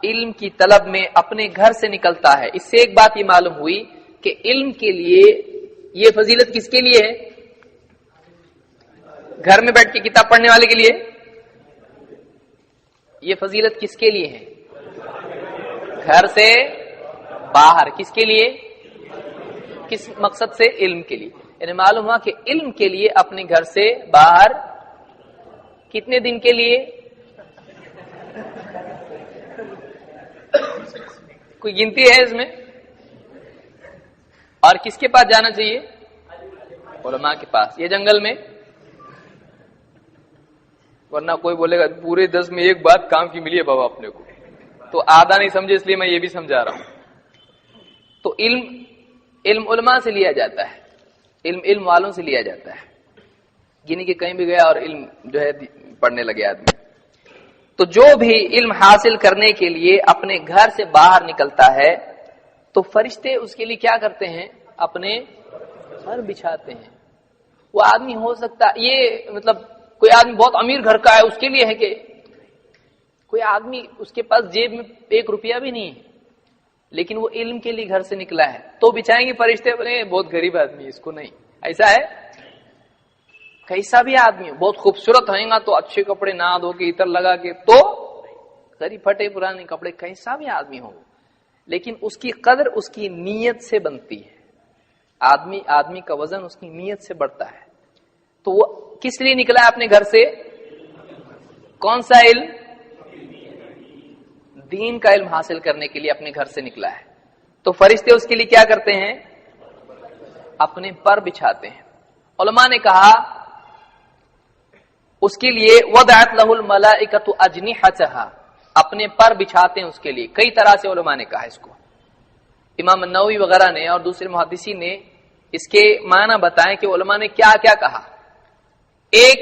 علم کی طلب میں اپنے گھر سے نکلتا ہے، اس سے ایک بات یہ معلوم ہوئی کہ علم کے لیے یہ فضیلت کس کے لیے ہے؟ گھر میں بیٹھ کے کتاب پڑھنے والے کے لیے۔ یہ فضیلت کس کے لیے ہے؟ گھر سے باہر، کس کے لیے؟ کس مقصد سے؟ علم کے لیے۔ یعنی معلوم ہوا کہ علم کے لیے اپنے گھر سے باہر کتنے دن کے لیے؟ کوئی گنتی ہے اس میں؟ اور کس کے پاس جانا چاہیے؟ علماء کے پاس۔ یہ جنگل میں، ورنہ کوئی بولے گا پورے 10 میں ایک بات کام کی ملی ہے بابا اپنے کو، تو آدھا نہیں سمجھے، اس لیے میں یہ بھی سمجھا رہا ہوں۔ تو علم علماء سے لیا جاتا ہے، علم والوں سے لیا جاتا ہے، یعنی کہ کہیں بھی گیا اور علم جو ہے پڑھنے لگے آدمی۔ تو جو بھی علم حاصل کرنے کے لیے اپنے گھر سے باہر نکلتا ہے تو فرشتے اس کے لیے کیا کرتے ہیں؟ اپنے پر بچھاتے ہیں. وہ آدمی ہو سکتا یہ مطلب کوئی آدمی بہت امیر گھر کا ہے اس کے لیے ہے کہ کوئی آدمی اس کے پاس جیب میں 1 روپیہ بھی نہیں ہے لیکن وہ علم کے لیے گھر سے نکلا ہے تو بچھائیں گے فرشتے اپنے بہت غریب آدمی اس کو نہیں. ایسا ہے کیسا بھی آدمی بہت خوبصورت ہوئے گا تو اچھے کپڑے نہ دھو کے عطر لگا کے تو غریب پھٹے پرانے کپڑے کیسا بھی آدمی ہو لیکن اس کی قدر اس کی نیت سے بنتی ہے. آدمی کا وزن اس کی نیت سے بڑھتا ہے. تو وہ کس لیے نکلا ہے اپنے گھر سے؟ کون سا علم؟ دین کا علم حاصل کرنے کے لیے اپنے گھر سے نکلا ہے. تو فرشتے اس کے لیے کیا کرتے ہیں؟ اپنے پر بچھاتے ہیں. علماء نے کہا اس کے لیے وضعت له الملائکۃ اجنحتها، اپنے پر بچھاتے ہیں اس کے لیے. کئی طرح سے علماء نے کہا اس کو. امام النووی وغیرہ نے اور دوسرے محدثین نے اس کے معنی بتائے کہ علماء نے کیا کیا کہا. ایک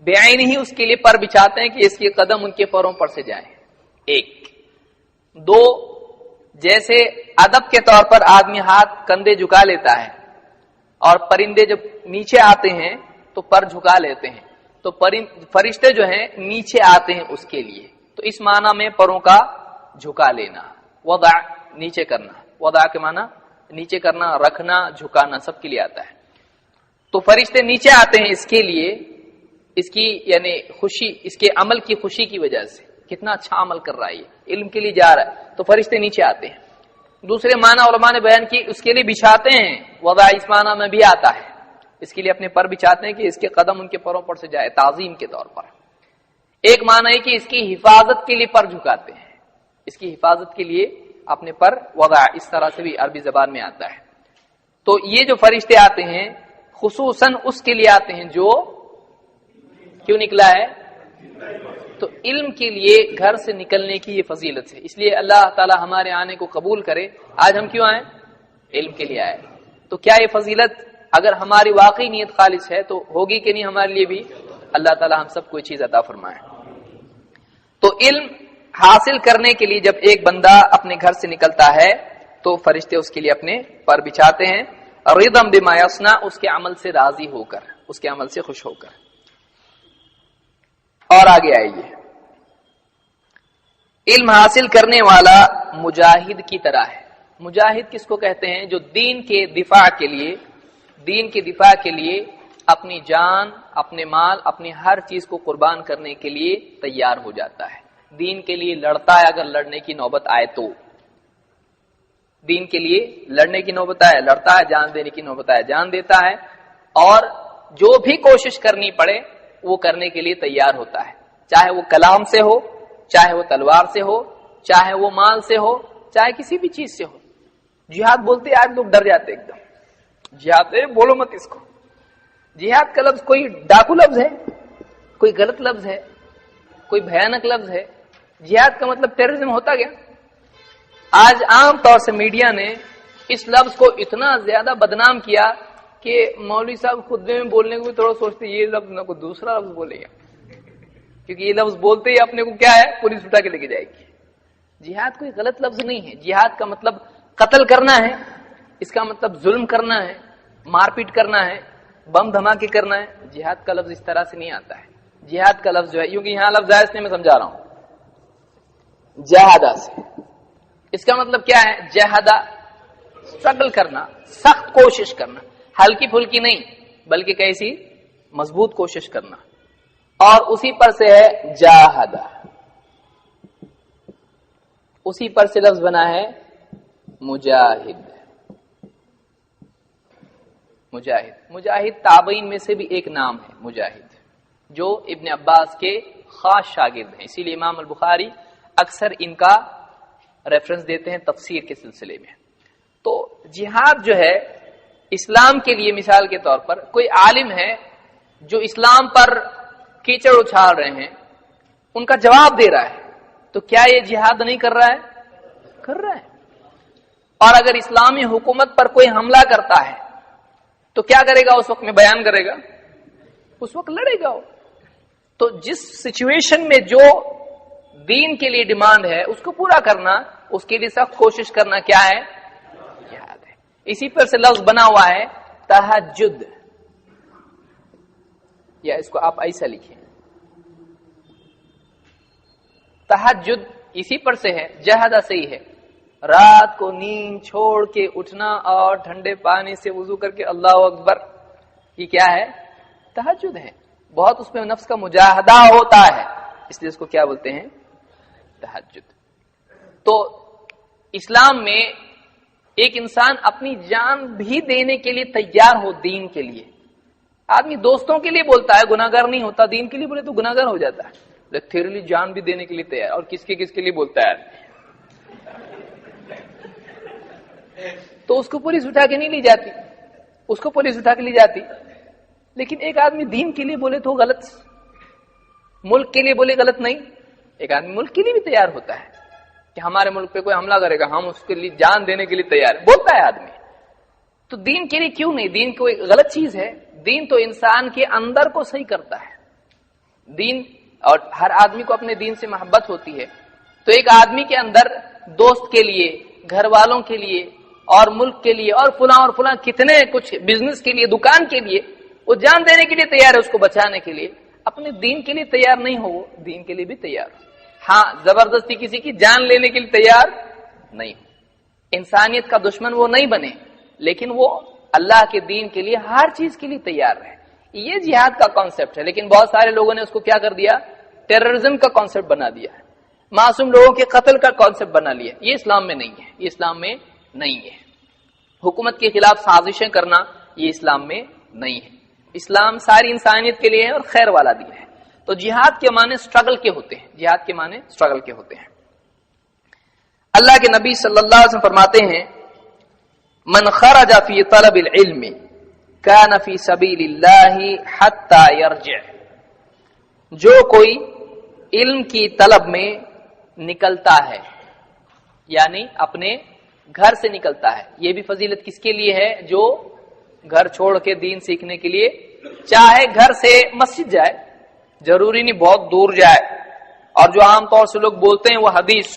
بعین ہی اس کے لیے پر بچھاتے ہیں کہ اس کے قدم ان کے پروں پر سے جائیں. ایک. دو، جیسے ادب کے طور پر آدمی ہاتھ کندھے جھکا لیتا ہے اور پرندے جب نیچے آتے ہیں تو پر جھکا لیتے ہیں تو فرشتے جو ہیں نیچے آتے ہیں اس کے لیے. تو اس معنی میں پروں کا جھکا لینا، وضع نیچے کرنا، وضع کے معنی نیچے کرنا، رکھنا، جھکانا سب کے لیے آتا ہے. تو فرشتے نیچے آتے ہیں اس کے لیے، اس کی یعنی خوشی، اس کے عمل کی خوشی کی وجہ سے. کتنا اچھا عمل کر رہا ہے، علم کے لیے جا رہا ہے تو فرشتے نیچے آتے ہیں. دوسرے معنی علماء نے بیان کی اس کے لیے بچھاتے ہیں، وضع اس معنی میں بھی آتا ہے. اس کے لیے اپنے پر بچھاتے ہیں کہ اس کے قدم ان کے پروں پر سے جائے، تعظیم کے طور پر. ایک معنی ہے کہ اس کی حفاظت کے لیے پر جھکاتے ہیں، اس کی حفاظت کے لیے اپنے پر وضع، اس طرح سے بھی عربی زبان میں آتا ہے. تو یہ جو فرشتے آتے ہیں خصوصاً اس کے لیے آتے ہیں جو کیوں نکلا ہے؟ تو علم کے لیے گھر سے نکلنے کی یہ فضیلت ہے. اس لیے اللہ تعالی ہمارے آنے کو قبول کرے. آج ہم کیوں آئے؟ علم کے لیے آئے. تو کیا یہ فضیلت اگر ہماری واقعی نیت خالص ہے تو ہوگی کہ نہیں ہمارے لیے بھی؟ اللہ تعالی ہم سب کو یہ چیز عطا فرمائے. تو علم حاصل کرنے کے لیے جب ایک بندہ اپنے گھر سے نکلتا ہے تو فرشتے اس کے لیے اپنے پر بچھاتے ہیں، رضا بما یصنع، اس کے عمل سے راضی ہو کر، اس کے عمل سے خوش ہو کر. اور آگے آئیے، علم حاصل کرنے والا مجاہد کی طرح ہے. مجاہد کس کو کہتے ہیں؟ جو دین کے دفاع کے لیے اپنی جان، اپنے مال، اپنی ہر چیز کو قربان کرنے کے لیے تیار ہو جاتا ہے. دین کے لیے لڑتا ہے، اگر لڑنے کی نوبت آئے تو دین کے لیے لڑنے کی نوبت آئے لڑتا ہے، جان دینے کی نوبت آئے جان دیتا ہے، اور جو بھی کوشش کرنی پڑے وہ کرنے کے لیے تیار ہوتا ہے، چاہے وہ کلام سے ہو، چاہے وہ تلوار سے ہو، چاہے وہ مال سے ہو، چاہے کسی بھی چیز سے ہو. جہاد بولتے آج لوگ ڈر جاتے ایک دم. جہاد بولو مت اس کو. جہاد کا لفظ کوئی ڈاکو لفظ ہے، کوئی غلط لفظ ہے، کوئی بھیانک لفظ ہے. جہاد کا مطلب ٹیررزم ہوتا گیا. آج عام طور سے میڈیا نے اس لفظ کو اتنا زیادہ بدنام کیا کہ مولوی صاحب خطبے میں بولنے کو بھی تھوڑا سوچتے یہ لفظ نہ کوئی دوسرا لفظ بولے گا، کیونکہ یہ لفظ بولتے ہی اپنے کو کیا ہے، پولیس اٹھا کے لے کے جائے گی. جہاد کوئی غلط لفظ نہیں ہے. جہاد کا مطلب قتل کرنا ہے، اس کا مطلب ظلم کرنا ہے، مار پیٹ کرنا ہے، بم دھماکے کرنا ہے. جہاد کا لفظ اس طرح سے نہیں آتا ہے. جہاد کا لفظ جو ہے، کیونکہ یہاں لفظ ہے اس لیے میں سمجھا رہا ہوں، جہادہ سے اس کا مطلب کیا ہے؟ جہادہ اسٹرگل کرنا، سخت کوشش کرنا، ہلکی پھلکی نہیں بلکہ کیسی مضبوط کوشش کرنا. اور اسی پر سے ہے جاہدہ، اسی پر سے لفظ بنا ہے مجاہد. مجاہد تابعین میں سے بھی ایک نام ہے مجاہد، جو ابن عباس کے خاص شاگرد ہیں. اسی لیے امام البخاری اکثر ان کا ریفرنس دیتے ہیں تفسیر کے سلسلے میں. تو جہاد جو ہے اسلام کے لیے، مثال کے طور پر کوئی عالم ہے جو اسلام پر کیچڑ اچھال رہے ہیں، ان کا جواب دے رہا ہے، تو کیا یہ جہاد نہیں کر رہا ہے؟ کر رہا ہے. اور اگر اسلامی حکومت پر کوئی حملہ کرتا ہے تو کیا کرے گا؟ اس وقت میں بیان کرے گا، اس وقت لڑے گا. تو جس سچویشن میں جو دین کے لیے ڈیمانڈ ہے اس کو پورا کرنا اس کے لیے سخت کوشش کرنا کیا ہے؟ جہاد ہے. اسی پر سے لفظ بنا ہوا ہے تہجد، یا اس کو آپ ایسا لکھیں تہجد، اسی پر سے ہے، جہادہ سے ہی ہے. رات کو نیند چھوڑ کے اٹھنا اور ٹھنڈے پانی سے وضو کر کے اللہ اکبر، یہ کیا ہے؟ تہجد ہے. بہت اس میں نفس کا مجاہدہ ہوتا ہے، اس لیے اس کو کیا بولتے ہیں؟ تہجد. تو اسلام میں ایک انسان اپنی جان بھی دینے کے لیے تیار ہو دین کے لیے. آدمی دوستوں کے لیے بولتا ہے گناہگار نہیں ہوتا، دین کے لیے بولے تو گناہگار ہو جاتا ہے. تیرے لیے جان بھی دینے کے لیے تیار، اور کس کے لیے بولتا ہے؟ تو اس کو پولیس اٹھا کے نہیں لی جاتی، اس کو پولیس اٹھا کے لی جاتی. لیکن ایک آدمی دین کے لیے بولے تو غلط، ملک کے لیے بولے غلط نہیں. ایک آدمی ملک کے لیے بھی تیار ہوتا ہے کہ ہمارے ملک پہ کوئی حملہ کرے گا، ہم اس کے لیے جان دینے کے لیے تیار، بولتا ہے آدمی. تو دین کے لیے کیوں نہیں؟ دین کوئی غلط چیز ہے؟ دین تو انسان کے اندر کو صحیح کرتا ہے. دین، اور ہر آدمی کو اپنے دین سے محبت ہوتی ہے. تو ایک آدمی کے اندر دوست کے لیے، گھر والوں کے لیے، اور ملک کے لیے، اور فلاں کتنے کچھ بزنس کے لیے، دکان کے لیے وہ جان دینے کے لیے تیار ہے، اس کو بچانے کے لیے. اپنے دین کے لیے تیار نہیں ہو، وہ دین کے لیے بھی تیار ہو. ہاں، زبردستی کسی کی جان لینے کے لیے تیار نہیں ہو. انسانیت کا دشمن وہ نہیں بنے، لیکن وہ اللہ کے دین کے لیے ہر چیز کے لیے تیار رہے. یہ جہاد کا کانسیپٹ ہے. لیکن بہت سارے لوگوں نے اس کو کیا کر دیا؟ ٹیررزم کا کانسیپٹ بنا دیا ہے، معصوم لوگوں کے قتل کا کانسیپٹ بنا لیا. یہ اسلام میں نہیں ہے، یہ اسلام میں نہیں ہے. حکومت کے خلاف سازشیں کرنا یہ اسلام میں نہیں ہے. اسلام ساری انسانیت کے لیے ہے اور خیر والا دین ہے. تو جہاد کے معنی سٹرگل کے ہوتے ہیں، جہاد کے معنی سٹرگل کے ہوتے ہیں. اللہ کے نبی صلی اللہ علیہ وسلم فرماتے ہیں من خرج فی طلب العلم کان فی سبیل اللہ حتی یرجع. جو کوئی علم کی طلب میں نکلتا ہے، یعنی اپنے گھر سے نکلتا ہے. یہ بھی فضیلت کس کے لیے ہے؟ جو گھر چھوڑ کے دین سیکھنے کے لیے، چاہے گھر سے مسجد جائے، ضروری نہیں بہت دور جائے. اور جو عام طور سے لوگ بولتے ہیں وہ حدیث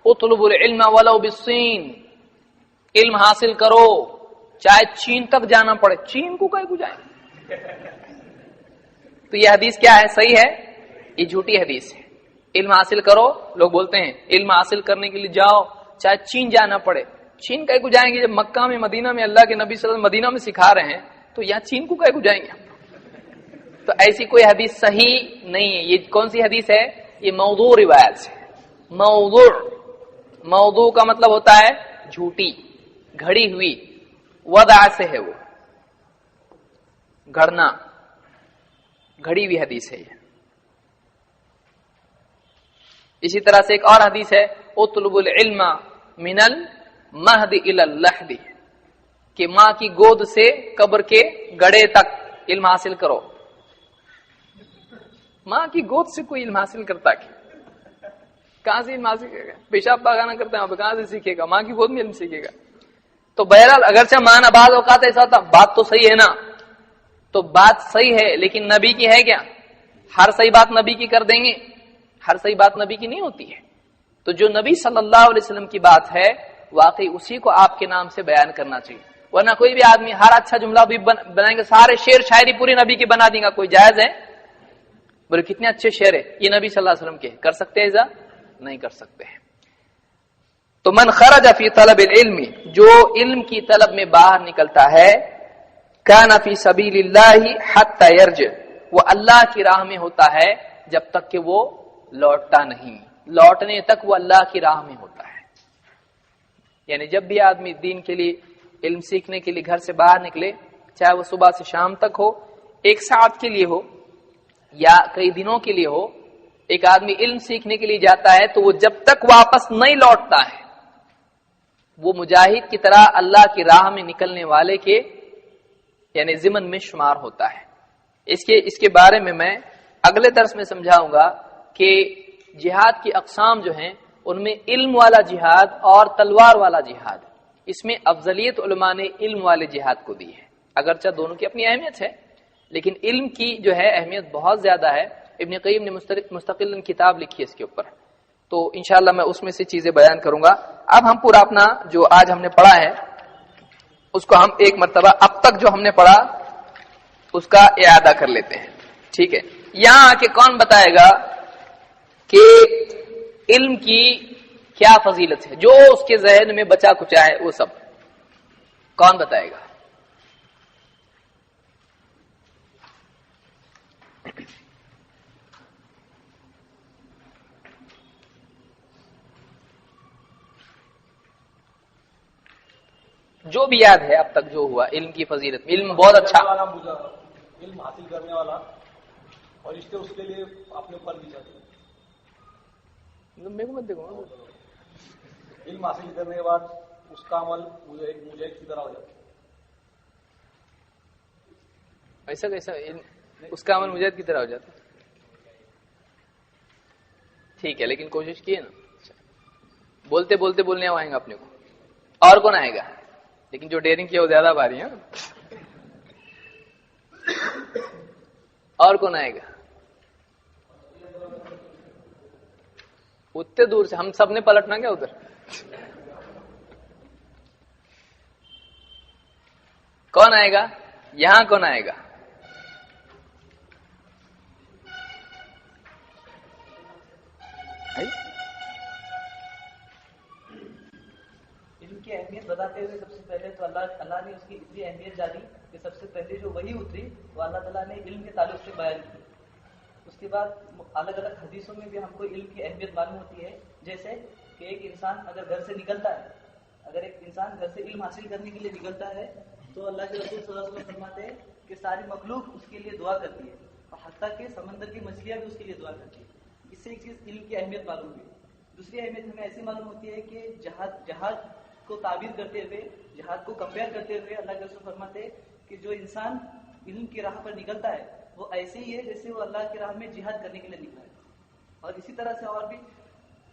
اطلب العلم ولو بالصین، علم حاصل کرو چاہے چین تک جانا پڑے. چین کو کہیں کو جائیں؟ تو یہ حدیث کیا ہے؟ صحیح ہے؟ یہ جھوٹی حدیث ہے. علم حاصل کرو، لوگ بولتے ہیں علم حاصل کرنے کے لیے جاؤ چاہے چین جانا پڑے. چین کہیں کو جائیں گے؟ جب مکہ میں، مدینہ میں اللہ کے نبی صلی اللہ علیہ وسلم مدینہ میں سکھا رہے ہیں، تو یہاں چین کو کہیں کو جائیں گے؟ تو ایسی کوئی حدیث صحیح نہیں ہے. یہ کون سی حدیث ہے؟ یہ موضوع روایت سے. موضوع کا مطلب ہوتا ہے جھوٹی، گھڑی ہوئی. وضع سے ہے، وہ گھڑنا، گھڑی ہوئی حدیث ہے یہ. اسی طرح سے ایک اور حدیث ہے اطلب العلم من المہد الی اللحد، کہ ماں کی گود سے قبر کے گڑے تک علم حاصل کرو. ماں کی گود سے کوئی علم حاصل کرتا کہ کہاں سے علم حاصل کرے گا؟ پیشاب پاخانہ کرتا ہے، کہاں سے سیکھے گا؟ ماں کی گود میں علم سیکھے گا. تو بہرحال اگرچہ مانا بعض اوقات ایسا ہوتا، بات تو صحیح ہے نا، تو بات صحیح ہے، لیکن نبی کی ہے کیا؟ ہر صحیح بات نبی کی کر دیں گے؟ ہر صحیح بات نبی کی نہیں ہوتی ہے. تو جو نبی صلی اللہ علیہ وسلم کی بات ہے واقعی اسی کو آپ کے نام سے بیان کرنا چاہیے. ورنہ کوئی بھی آدمی ہر اچھا جملہ بھی بنائیں گے، سارے شعر شاعری پوری نبی کی بنا دیں گا، کوئی جائز ہے؟ بولے کتنے اچھے شعر ہے، یہ نبی صلی اللہ علیہ وسلم کے، کر سکتے ہیں ایسا؟ نہیں کر سکتے ہیں. تو من خرج فی طلب العلم، جو علم کی طلب میں باہر نکلتا ہے، کان فی سبیل اللہ حتی یرجع، وہ اللہ کی راہ میں ہوتا ہے جب تک کہ وہ لوٹتا نہیں. لوٹنے تک وہ اللہ کی راہ میں ہوتا ہے. یعنی جب بھی آدمی دین کے لیے، علم سیکھنے کے لیے گھر سے باہر نکلے، چاہے وہ صبح سے شام تک ہو، 1 ساعت کے لیے ہو یا کئی دنوں کے لیے ہو، ایک آدمی علم سیکھنے کے لیے جاتا ہے تو وہ جب تک واپس نہیں لوٹتا ہے وہ مجاہد کی طرح اللہ کی راہ میں نکلنے والے کے یعنی ضمن میں شمار ہوتا ہے. اس کے بارے میں اگلے درس میں سمجھاؤں گا کہ جہاد کی اقسام جو ہیں ان میں علم والا جہاد اور تلوار والا جہاد، اس میں افضلیت علماء نے علم والے جہاد کو دی ہے. اگرچہ دونوں کی اپنی اہمیت ہے، لیکن علم کی جو ہے اہمیت بہت زیادہ ہے. ابن قیم نے مستقل کتاب لکھی ہے اس کے اوپر، تو انشاءاللہ میں اس میں سے چیزیں بیان کروں گا۔ اب ہم پورا اپنا جو آج ہم نے پڑھا ہے اس کو ہم ایک مرتبہ اب تک جو ہم نے پڑھا اس کا اعادہ کر لیتے ہیں، ٹھیک ہے؟ یہاں آ کے کون بتائے گا کہ علم کی کیا فضیلت ہے؟ جو اس کے ذہن میں بچا کچا ہے وہ سب کون بتائے گا؟ جو بھی یاد ہے اب تک جو ہوا علم کی فضیلت، علم بہت اچھا، علم حاصل کرنے والا اور اس کے لیے اپنے اوپر بھی چاہتے میرے کو مت دیکھو، علم حاصل کرنے کے بعد اس کا عمل مجھے کی طرح ہو جاتا ہے۔ ایسا کیسا علم اس کا عمل مجاہد کی طرح ہو جاتا؟ ٹھیک ہے، لیکن کوشش کیے نا، بولتے بولتے بولنے آئیں گا اپنے کو، اور کون آئے گا؟ لیکن جو ڈیرنگ کیا وہ زیادہ باری ہے، اور کون آئے گا؟ اتنے دور سے ہم سب نے پلٹنا کیا ادھر؟ کون آئے گا؟ یہاں کون آئے گا؟ علم کی اہمیت بتاتے ہوئے سب سے پہلے تو اللہ نے اس کی اتنی اہمیت جانی کہ سب سے پہلے جو وحی اتری وہ اللہ تعالیٰ نے علم کے تعلق سے بیان کی۔ اس کے بعد الگ الگ حدیثوں میں بھی ہم کو علم کی اہمیت معلوم ہوتی ہے، جیسے کہ ایک انسان اگر گھر سے نکلتا ہے، اگر ایک انسان گھر سے علم حاصل کرنے کے لیے نکلتا ہے تو اللہ کے رسول صلی اللہ علیہ وسلم فرماتے ہیں کہ ساری مخلوق اس کے لیے دعا کرتی ہے، اور حتیٰ کہ سمندر کی مچھلیاں بھی اس کے لیے دعا کرتی ہے۔ اس سے ایک چیز علم کی اہمیت معلوم ہوئی۔ دوسری اہمیت ہمیں ایسی معلوم ہوتی ہے کہ جہاد کو تعبیر کرتے ہوئے، جہاد کو کمپیئر کرتے ہوئے اللہ کے رسول فرماتے ہیں کہ جو انسان علم کی راہ پر نکلتا ہے وہ ایسے ہی ہے جیسے وہ اللہ کی راہ میں جہاد کرنے کے لیے نکلا ہے۔ اور اسی طرح سے اور بھی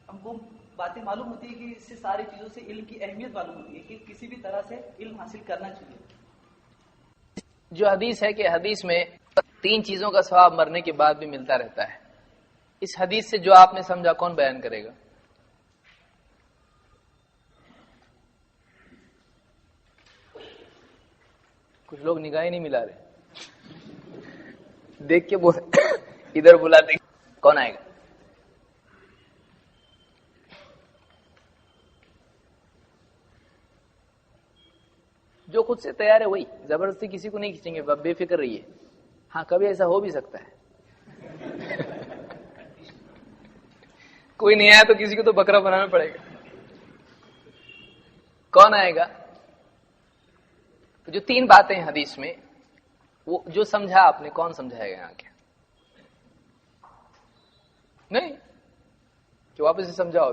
ہم کو باتیں معلوم ہوتی ہے کہ اس سے ساری چیزوں سے علم کی اہمیت معلوم ہوتی ہے کہ کسی بھی طرح سے علم حاصل کرنا چاہیے۔ جو حدیث ہے کہ حدیث میں 3 چیزوں کا ثواب مرنے کے بعد بھی ملتا رہتا ہے، اس حدیث سے جو آپ نے سمجھا کون بیان کرے گا؟ کچھ لوگ نگاہیں نہیں ملا رہے، دیکھ کے بول ادھر بلاتے، کون آئے گا؟ جو خود سے تیار ہے وہی، زبردستی کسی کو نہیں کھینچیں گے، بے فکر رہیے۔ ہاں کبھی ایسا ہو بھی سکتا ہے کوئی نہیں آیا تو کسی کو تو بکرا بنانا پڑے گا۔ کون آئے گا؟ جو 3 باتیں ہیں حدیث میں، وہ جو سمجھا آپ نے، کون سمجھائے گا یہاں کے؟ نہیں جو واپس سے سمجھاؤ۔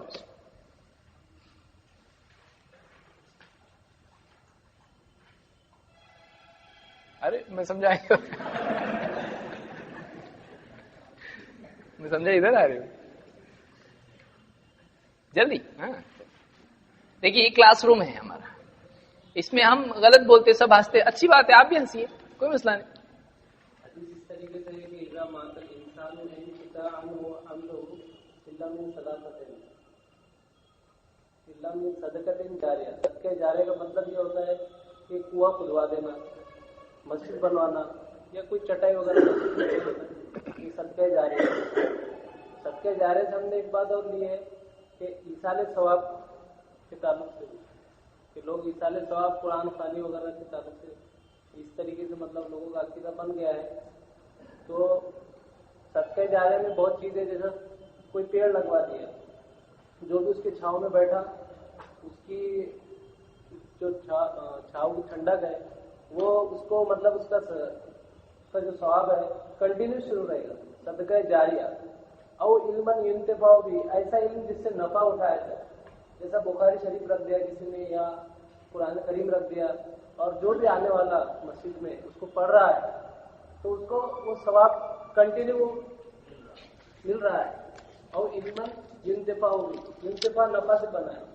ارے میں سمجھائیں گا، میں سمجھا ادھر آ رہے ہوں جلدی۔ ہاں دیکھیے یہ کلاس روم ہے ہمارا، اس میں ہم غلط بولتے سب ہنستے، اچھی بات ہے آپ بھی ہنسیے، کوئی مسئلہ نہیں۔ حدیث اس طریقے سے ہے کہ اذا مات الانسان انقطع عنه عمله الا من صدقۃ جاریہ۔ صدقہ جاریہ کا مطلب یہ ہوتا ہے کہ کنواں کھدوا دینا، مسجد بنوانا یا کوئی چٹائی وغیرہ، یہ صدقہ جاریہ۔ صدقہ جاریہ سے ہم نے ایک بات اور لی ہے کہ ایصال ثواب کے تعلق سے، کہ لوگ ایصال ثواب قرآن خوانی وغیرہ کے تعلق سے اس طریقے سے مطلب لوگوں کا عقیدہ بن گیا ہے۔ تو صدقہ جاریہ میں بہت چیزیں، جیسے کوئی پیڑ لگوا دیا، جو بھی اس کے چھاؤں میں بیٹھا اس کی جو چھاؤں کی ٹھنڈک ہے وہ اس کو مطلب اس کا جو ثواب ہے کنٹینیو شروع رہے گا۔ صدقہ جاریہ او علم ينتفع بھی، ایسا علم جس سے نفع اٹھایا جائے، جیسا بخاری شریف رکھ دیا کسی نے یا قرآن کریم رکھ دیا، اور جو بھی آنے والا مسجد میں اس کو پڑھ رہا ہے تو اس کو وہ ثواب کنٹینیو مل رہا ہے۔ اور علم ينتفع بھی، انتفاع نفع سے بنا ہے۔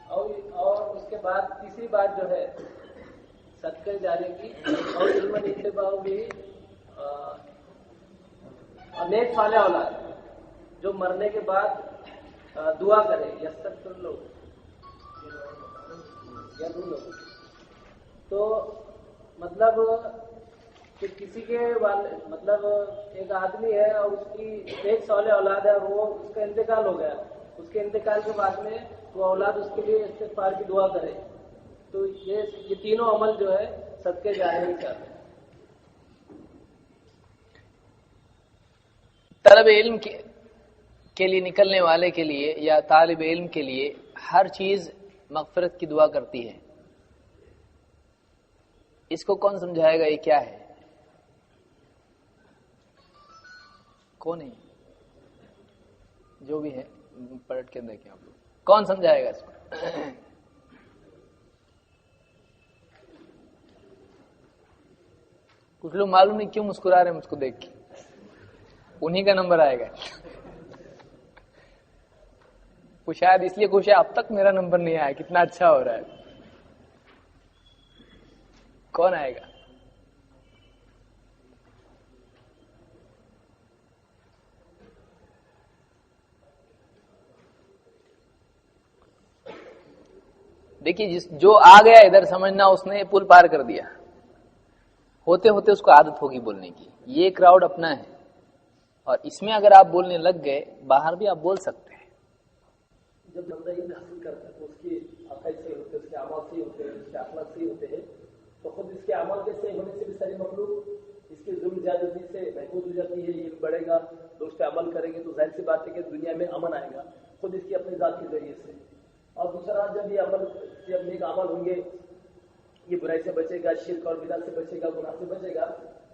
اور اس کے بعد تیسری بات جو ہے صدقہ جاریہ کی، اور علم انتفاع بھی اور نیک صالح اولاد جو مرنے کے بعد دعا کرے یستغفر لوگ تو مطلب کہ کسی کے مطلب ایک آدمی ہے اور اس کی ایک صالح اولاد ہے اور وہ اس کا انتقال ہو گیا، اس کے انتقال کے بعد میں وہ اولاد اس کے لیے استغفار کی دعا کرے، تو یہ تینوں عمل جو ہے صدقے جاریہ میں چاہتے ہیں۔ طلب علم کے لیے نکلنے والے کے لیے یا طالب علم کے لیے ہر چیز مغفرت کی دعا کرتی ہے، اس کو کون سمجھائے گا یہ کیا ہے؟ کون ہے؟ جو بھی ہے پلٹ کے دیکھیں آپ لوگ، کون سمجھائے گا اس کو؟ کچھ لوگ معلوم نہیں کیوں مسکرا رہے ہیں مجھ کو دیکھ کے، انہی کا نمبر آئے گا۔ وہ شاید اس لیے خوش ہے اب تک میرا نمبر نہیں آیا، کتنا اچھا ہو رہا ہے۔ کون آئے گا؟ دیکھیے جو آ گیا ادھر سمجھنا اس نے پل پار کر دیا، ہوتے ہوتے اس کو عادت ہوگی بولنے کی۔ یہ کراؤڈ اپنا ہے اور اس میں اگر آپ بولنے لگ گئے باہر بھی آپ بول سکتے ہیں۔ جب بندہ علم حاصل کرتا ہے تو اس کی عقائد صحیح ہوتے ہیں، اس کے اعمال صحیح ہوتے ہیں، اس کے اخلاق صحیح ہوتے ہیں، تو خود اس کے اعمال کے صحیح ہونے سے بھی ساری مخلوق اس کی ظلم زیادتی سے محفوظ ہو جاتی ہے۔ یہ بڑھے گا تو اس پہ عمل کریں گے تو ظاہر سی بات ہے کہ دنیا میں امن آئے گا خود اس کی اپنی ذات کے ذریعے سے۔ اور دوسرا جب یہ نیک عمل ہوں گے، یہ برائی سے بچے گا، شرک اور بدعت سے بچے گا، گناہ سے بچے گا،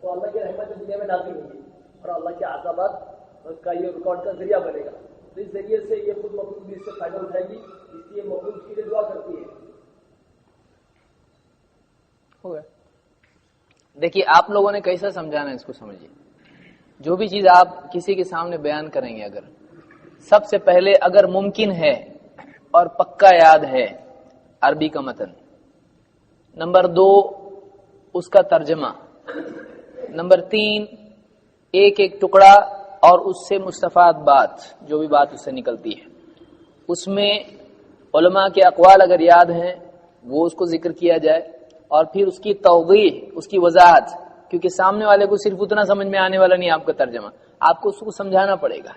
تو اللہ کی رحمت دنیا میں نازل ہوگی اور اللہ کے عذابات کا یہ ریکارڈ کا ذریعہ بنے گا۔ تو اس ذریعے سے یہ خود مخلوق بھی اس سے فائدہ اٹھائے گی، اس لیے مخلوق کے لیے دعا کرتی ہے۔ ہو گیا؟ دیکھیے آپ لوگوں نے کیسا سمجھانا ہے اس کو سمجھیے۔ جو بھی چیز آپ کسی کے سامنے بیان کریں گے، اگر سب سے پہلے اگر ممکن ہے اور پکا یاد ہے عربی کا متن، نمبر 2 اس کا ترجمہ، نمبر 3 ایک ایک ٹکڑا اور اس سے مستفاد بات، جو بھی بات اس سے نکلتی ہے، اس میں علماء کے اقوال اگر یاد ہیں وہ اس کو ذکر کیا جائے، اور پھر اس کی توضیح، اس کی وضاحت، کیونکہ سامنے والے کو صرف اتنا سمجھ میں آنے والا نہیں آپ کا ترجمہ، آپ کو اس کو سمجھانا پڑے گا۔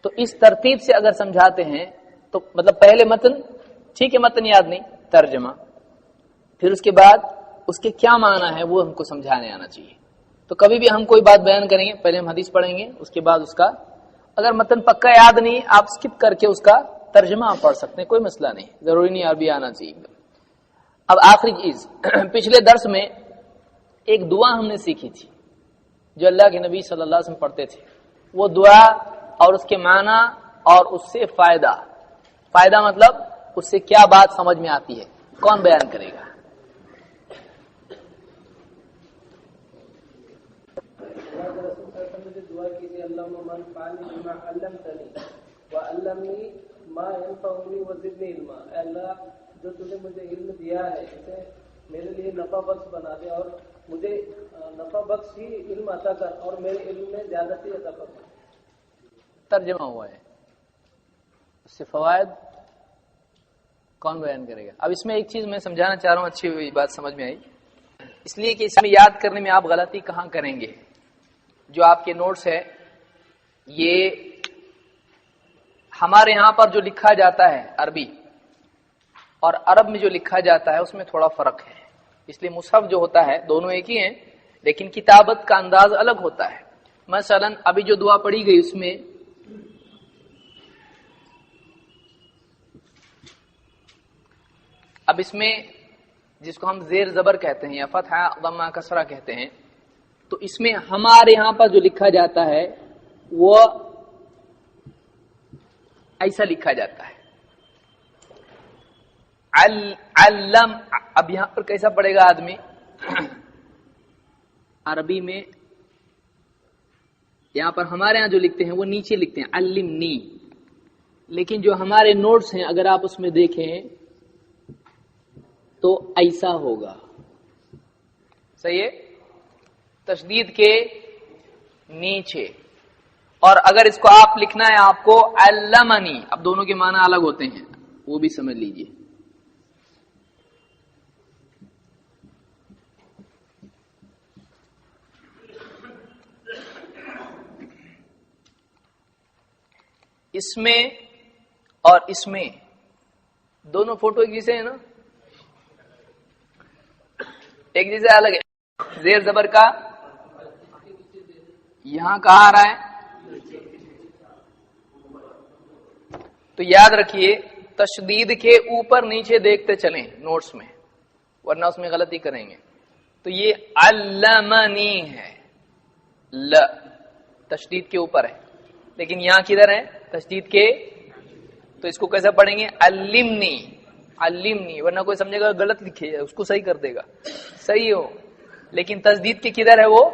تو اس ترتیب سے اگر سمجھاتے ہیں تو مطلب پہلے متن، ٹھیک ہے متن یاد نہیں، ترجمہ، پھر اس کے بعد اس کے کیا معنی ہے وہ ہم کو سمجھانے آنا چاہیے۔ تو کبھی بھی ہم کوئی بات بیان کریں گے پہلے ہم حدیث پڑھیں گے، اس کے بعد اس کا اگر متن پکا یاد نہیں آپ سکپ کر کے اس کا ترجمہ آپ پڑھ سکتے ہیں، کوئی مسئلہ نہیں، ضروری نہیں عربی آنا چاہیے۔ اب آخری چیز، پچھلے درس میں ایک دعا ہم نے سیکھی تھی جو اللہ کے نبی صلی اللہ علیہ وسلم پڑھتے تھے، وہ دعا اور اس کے معنی اور اس سے فائدہ مطلب اس سے کیا بات سمجھ میں آتی ہے، کون بیان کرے گا؟ دعا کیجیے اللہم من فعنی بما علمتنی وعلمنی ما ینفعنی وزدنی علما، اے اللہ جو تُو نے مجھے علم دیا ہے اسے میرے لیے نفع بخش بنا دے اور مجھے نفع بخش ہی علم عطا کر اور میرے علم میں زیادتی عطا فرما۔ ترجمہ ہوا ہے، اس سے فوائد کون بیان کرے گا؟ اب اس میں ایک چیز میں سمجھانا چاہ رہا ہوں، اچھی بات سمجھ میں آئی، اس لیے کہ اس میں یاد کرنے میں آپ غلطی کہاں کریں گے۔ جو آپ کے نوٹس ہے یہ ہمارے یہاں پر جو لکھا جاتا ہے عربی اور عرب میں جو لکھا جاتا ہے اس میں تھوڑا فرق ہے، اس لیے مصحف جو ہوتا ہے دونوں ایک ہی ہیں لیکن کتابت کا انداز الگ ہوتا ہے۔ مثلا ابھی جو دعا پڑھی گئی اس میں اب اس میں جس کو ہم زیر زبر کہتے ہیں یا فتح ضمہ کسرہ کہتے ہیں، تو اس میں ہمارے یہاں پر جو لکھا جاتا ہے وہ ایسا لکھا جاتا ہے علم۔ اب یہاں پر کیسا پڑھے گا آدمی؟ عربی میں یہاں پر ہمارے یہاں جو لکھتے ہیں وہ نیچے لکھتے ہیں علمنی، لیکن جو ہمارے نوٹس ہیں اگر آپ اس میں دیکھیں تو ایسا ہوگا، صحیح ہے، تشدید کے نیچے اور اگر اس کو آپ لکھنا ہے آپ کو علمنی، اب دونوں کے معنی الگ ہوتے ہیں، وہ بھی سمجھ لیجئے. اس میں اور اس میں دونوں فوٹو ایک جیسے ہیں نا، ایک جیسے الگ ہے. زیر زبر کا یہاں کہاں آ رہا ہے؟ تو یاد رکھیے تشدید کے اوپر نیچے دیکھتے چلیں نوٹس میں، ورنہ اس میں غلطی کریں گے. تو یہ علمنی ہے، ل تشدید کے اوپر ہے، لیکن یہاں کدھر ہے؟ تشدید کے. تو اس کو کیسے پڑھیں گے؟ علمنی، علمنی، ورنہ کوئی سمجھے گا غلط لکھے اس کو صحیح کر دے گا، صحیح ہو، لیکن تشدید کے کدھر ہے؟ وہ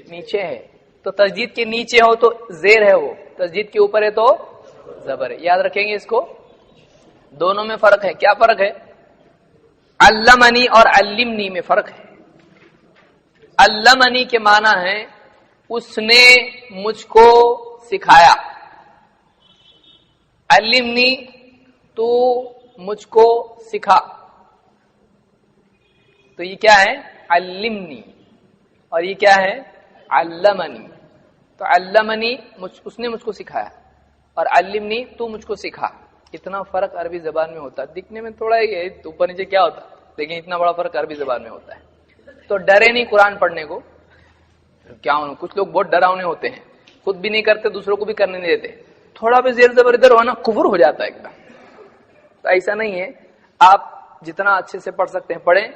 نیچے ہے. تو تشدید کے نیچے ہو تو زیر ہے، وہ تشدید کے اوپر ہے تو زبر ہے. یاد رکھیں گے اس کو. دونوں میں فرق ہے. کیا فرق ہے؟ علمنی اور علمنی میں فرق ہے. علمنی کے معنی ہے اس نے مجھ کو سکھایا. علمنی تو مجھ کو سکھا. تو یہ کیا ہے؟ علمنی. اور یہ کیا ہے؟ علمنی. تو علمنی اس نے مجھ کو سکھایا، اور علمنی تو مجھ کو سکھا. اتنا فرق عربی زبان میں ہوتا ہے. دکھنے میں تھوڑا ہی ہے، اوپر نیچے کیا ہوتا، لیکن اتنا بڑا فرق عربی زبان میں ہوتا ہے. تو ڈرے نہیں قرآن پڑھنے کو. کیا ہونا، کچھ لوگ بہت ڈراؤنے ہوتے ہیں، خود بھی نہیں کرتے، دوسروں کو بھی کرنے نہیں دیتے. تھوڑا بھی زیر زبر ادھر ہونا کفر ہو جاتا ہے ایک دم. تو ایسا نہیں ہے. آپ جتنا اچھے سے پڑھ سکتے ہیں پڑھیں.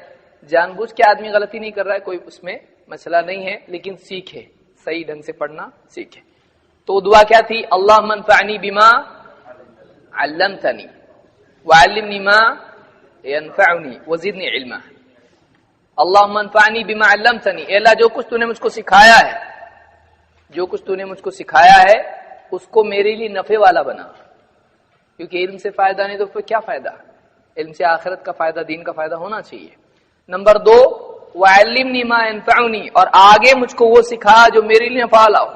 جان بوجھ کے آدمی غلطی نہیں کر رہا ہے، کوئی اس میں مسئلہ نہیں ہے، لیکن سیکھے، صحیح ڈھنگ سے پڑھنا سیکھے. تو دعا کیا تھی؟ اللہم انفعنی بما علمتنی وعلمنی ما ینفعنی وزدنی علما. اللہم انفعنی بما علمتنی، اے اللہ جو کچھ تو نے مجھ کو سکھایا ہے، جو کچھ تو نے مجھ کو سکھایا ہے اس کو میرے لیے نفع والا بنا. کیونکہ علم سے فائدہ نہیں تو پھر کیا فائدہ؟ علم سے آخرت کا فائدہ، دین کا فائدہ ہونا چاہیے. نمبر 2 وعلمنی ما ینفعنی، اور آگے مجھ کو وہ سکھا جو میرے لیے نفع والا ہو.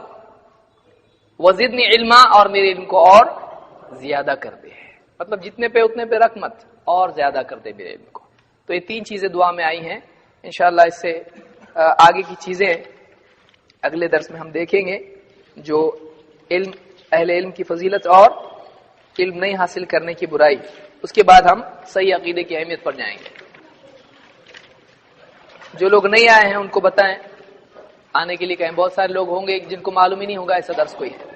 وزدنی علما، اور میرے علم کو اور زیادہ کر دے. مطلب جتنے پہ اتنے پہ رکھ مت، اور زیادہ کر دے میرے علم کو. تو یہ 3 چیزیں دعا میں آئی ہیں. انشاءاللہ اس سے آگے کی چیزیں اگلے درس میں ہم دیکھیں گے، جو علم، اہل علم کی فضیلت اور علم نہیں حاصل کرنے کی برائی. اس کے بعد ہم صحیح عقیدے کی اہمیت پر جائیں گے. جو لوگ نہیں آئے ہیں ان کو بتائیں، آنے کے لیے کہیں. بہت سارے لوگ ہوں گے جن کو معلوم ہی نہیں ہوگا ایسا درس کوئی ہے.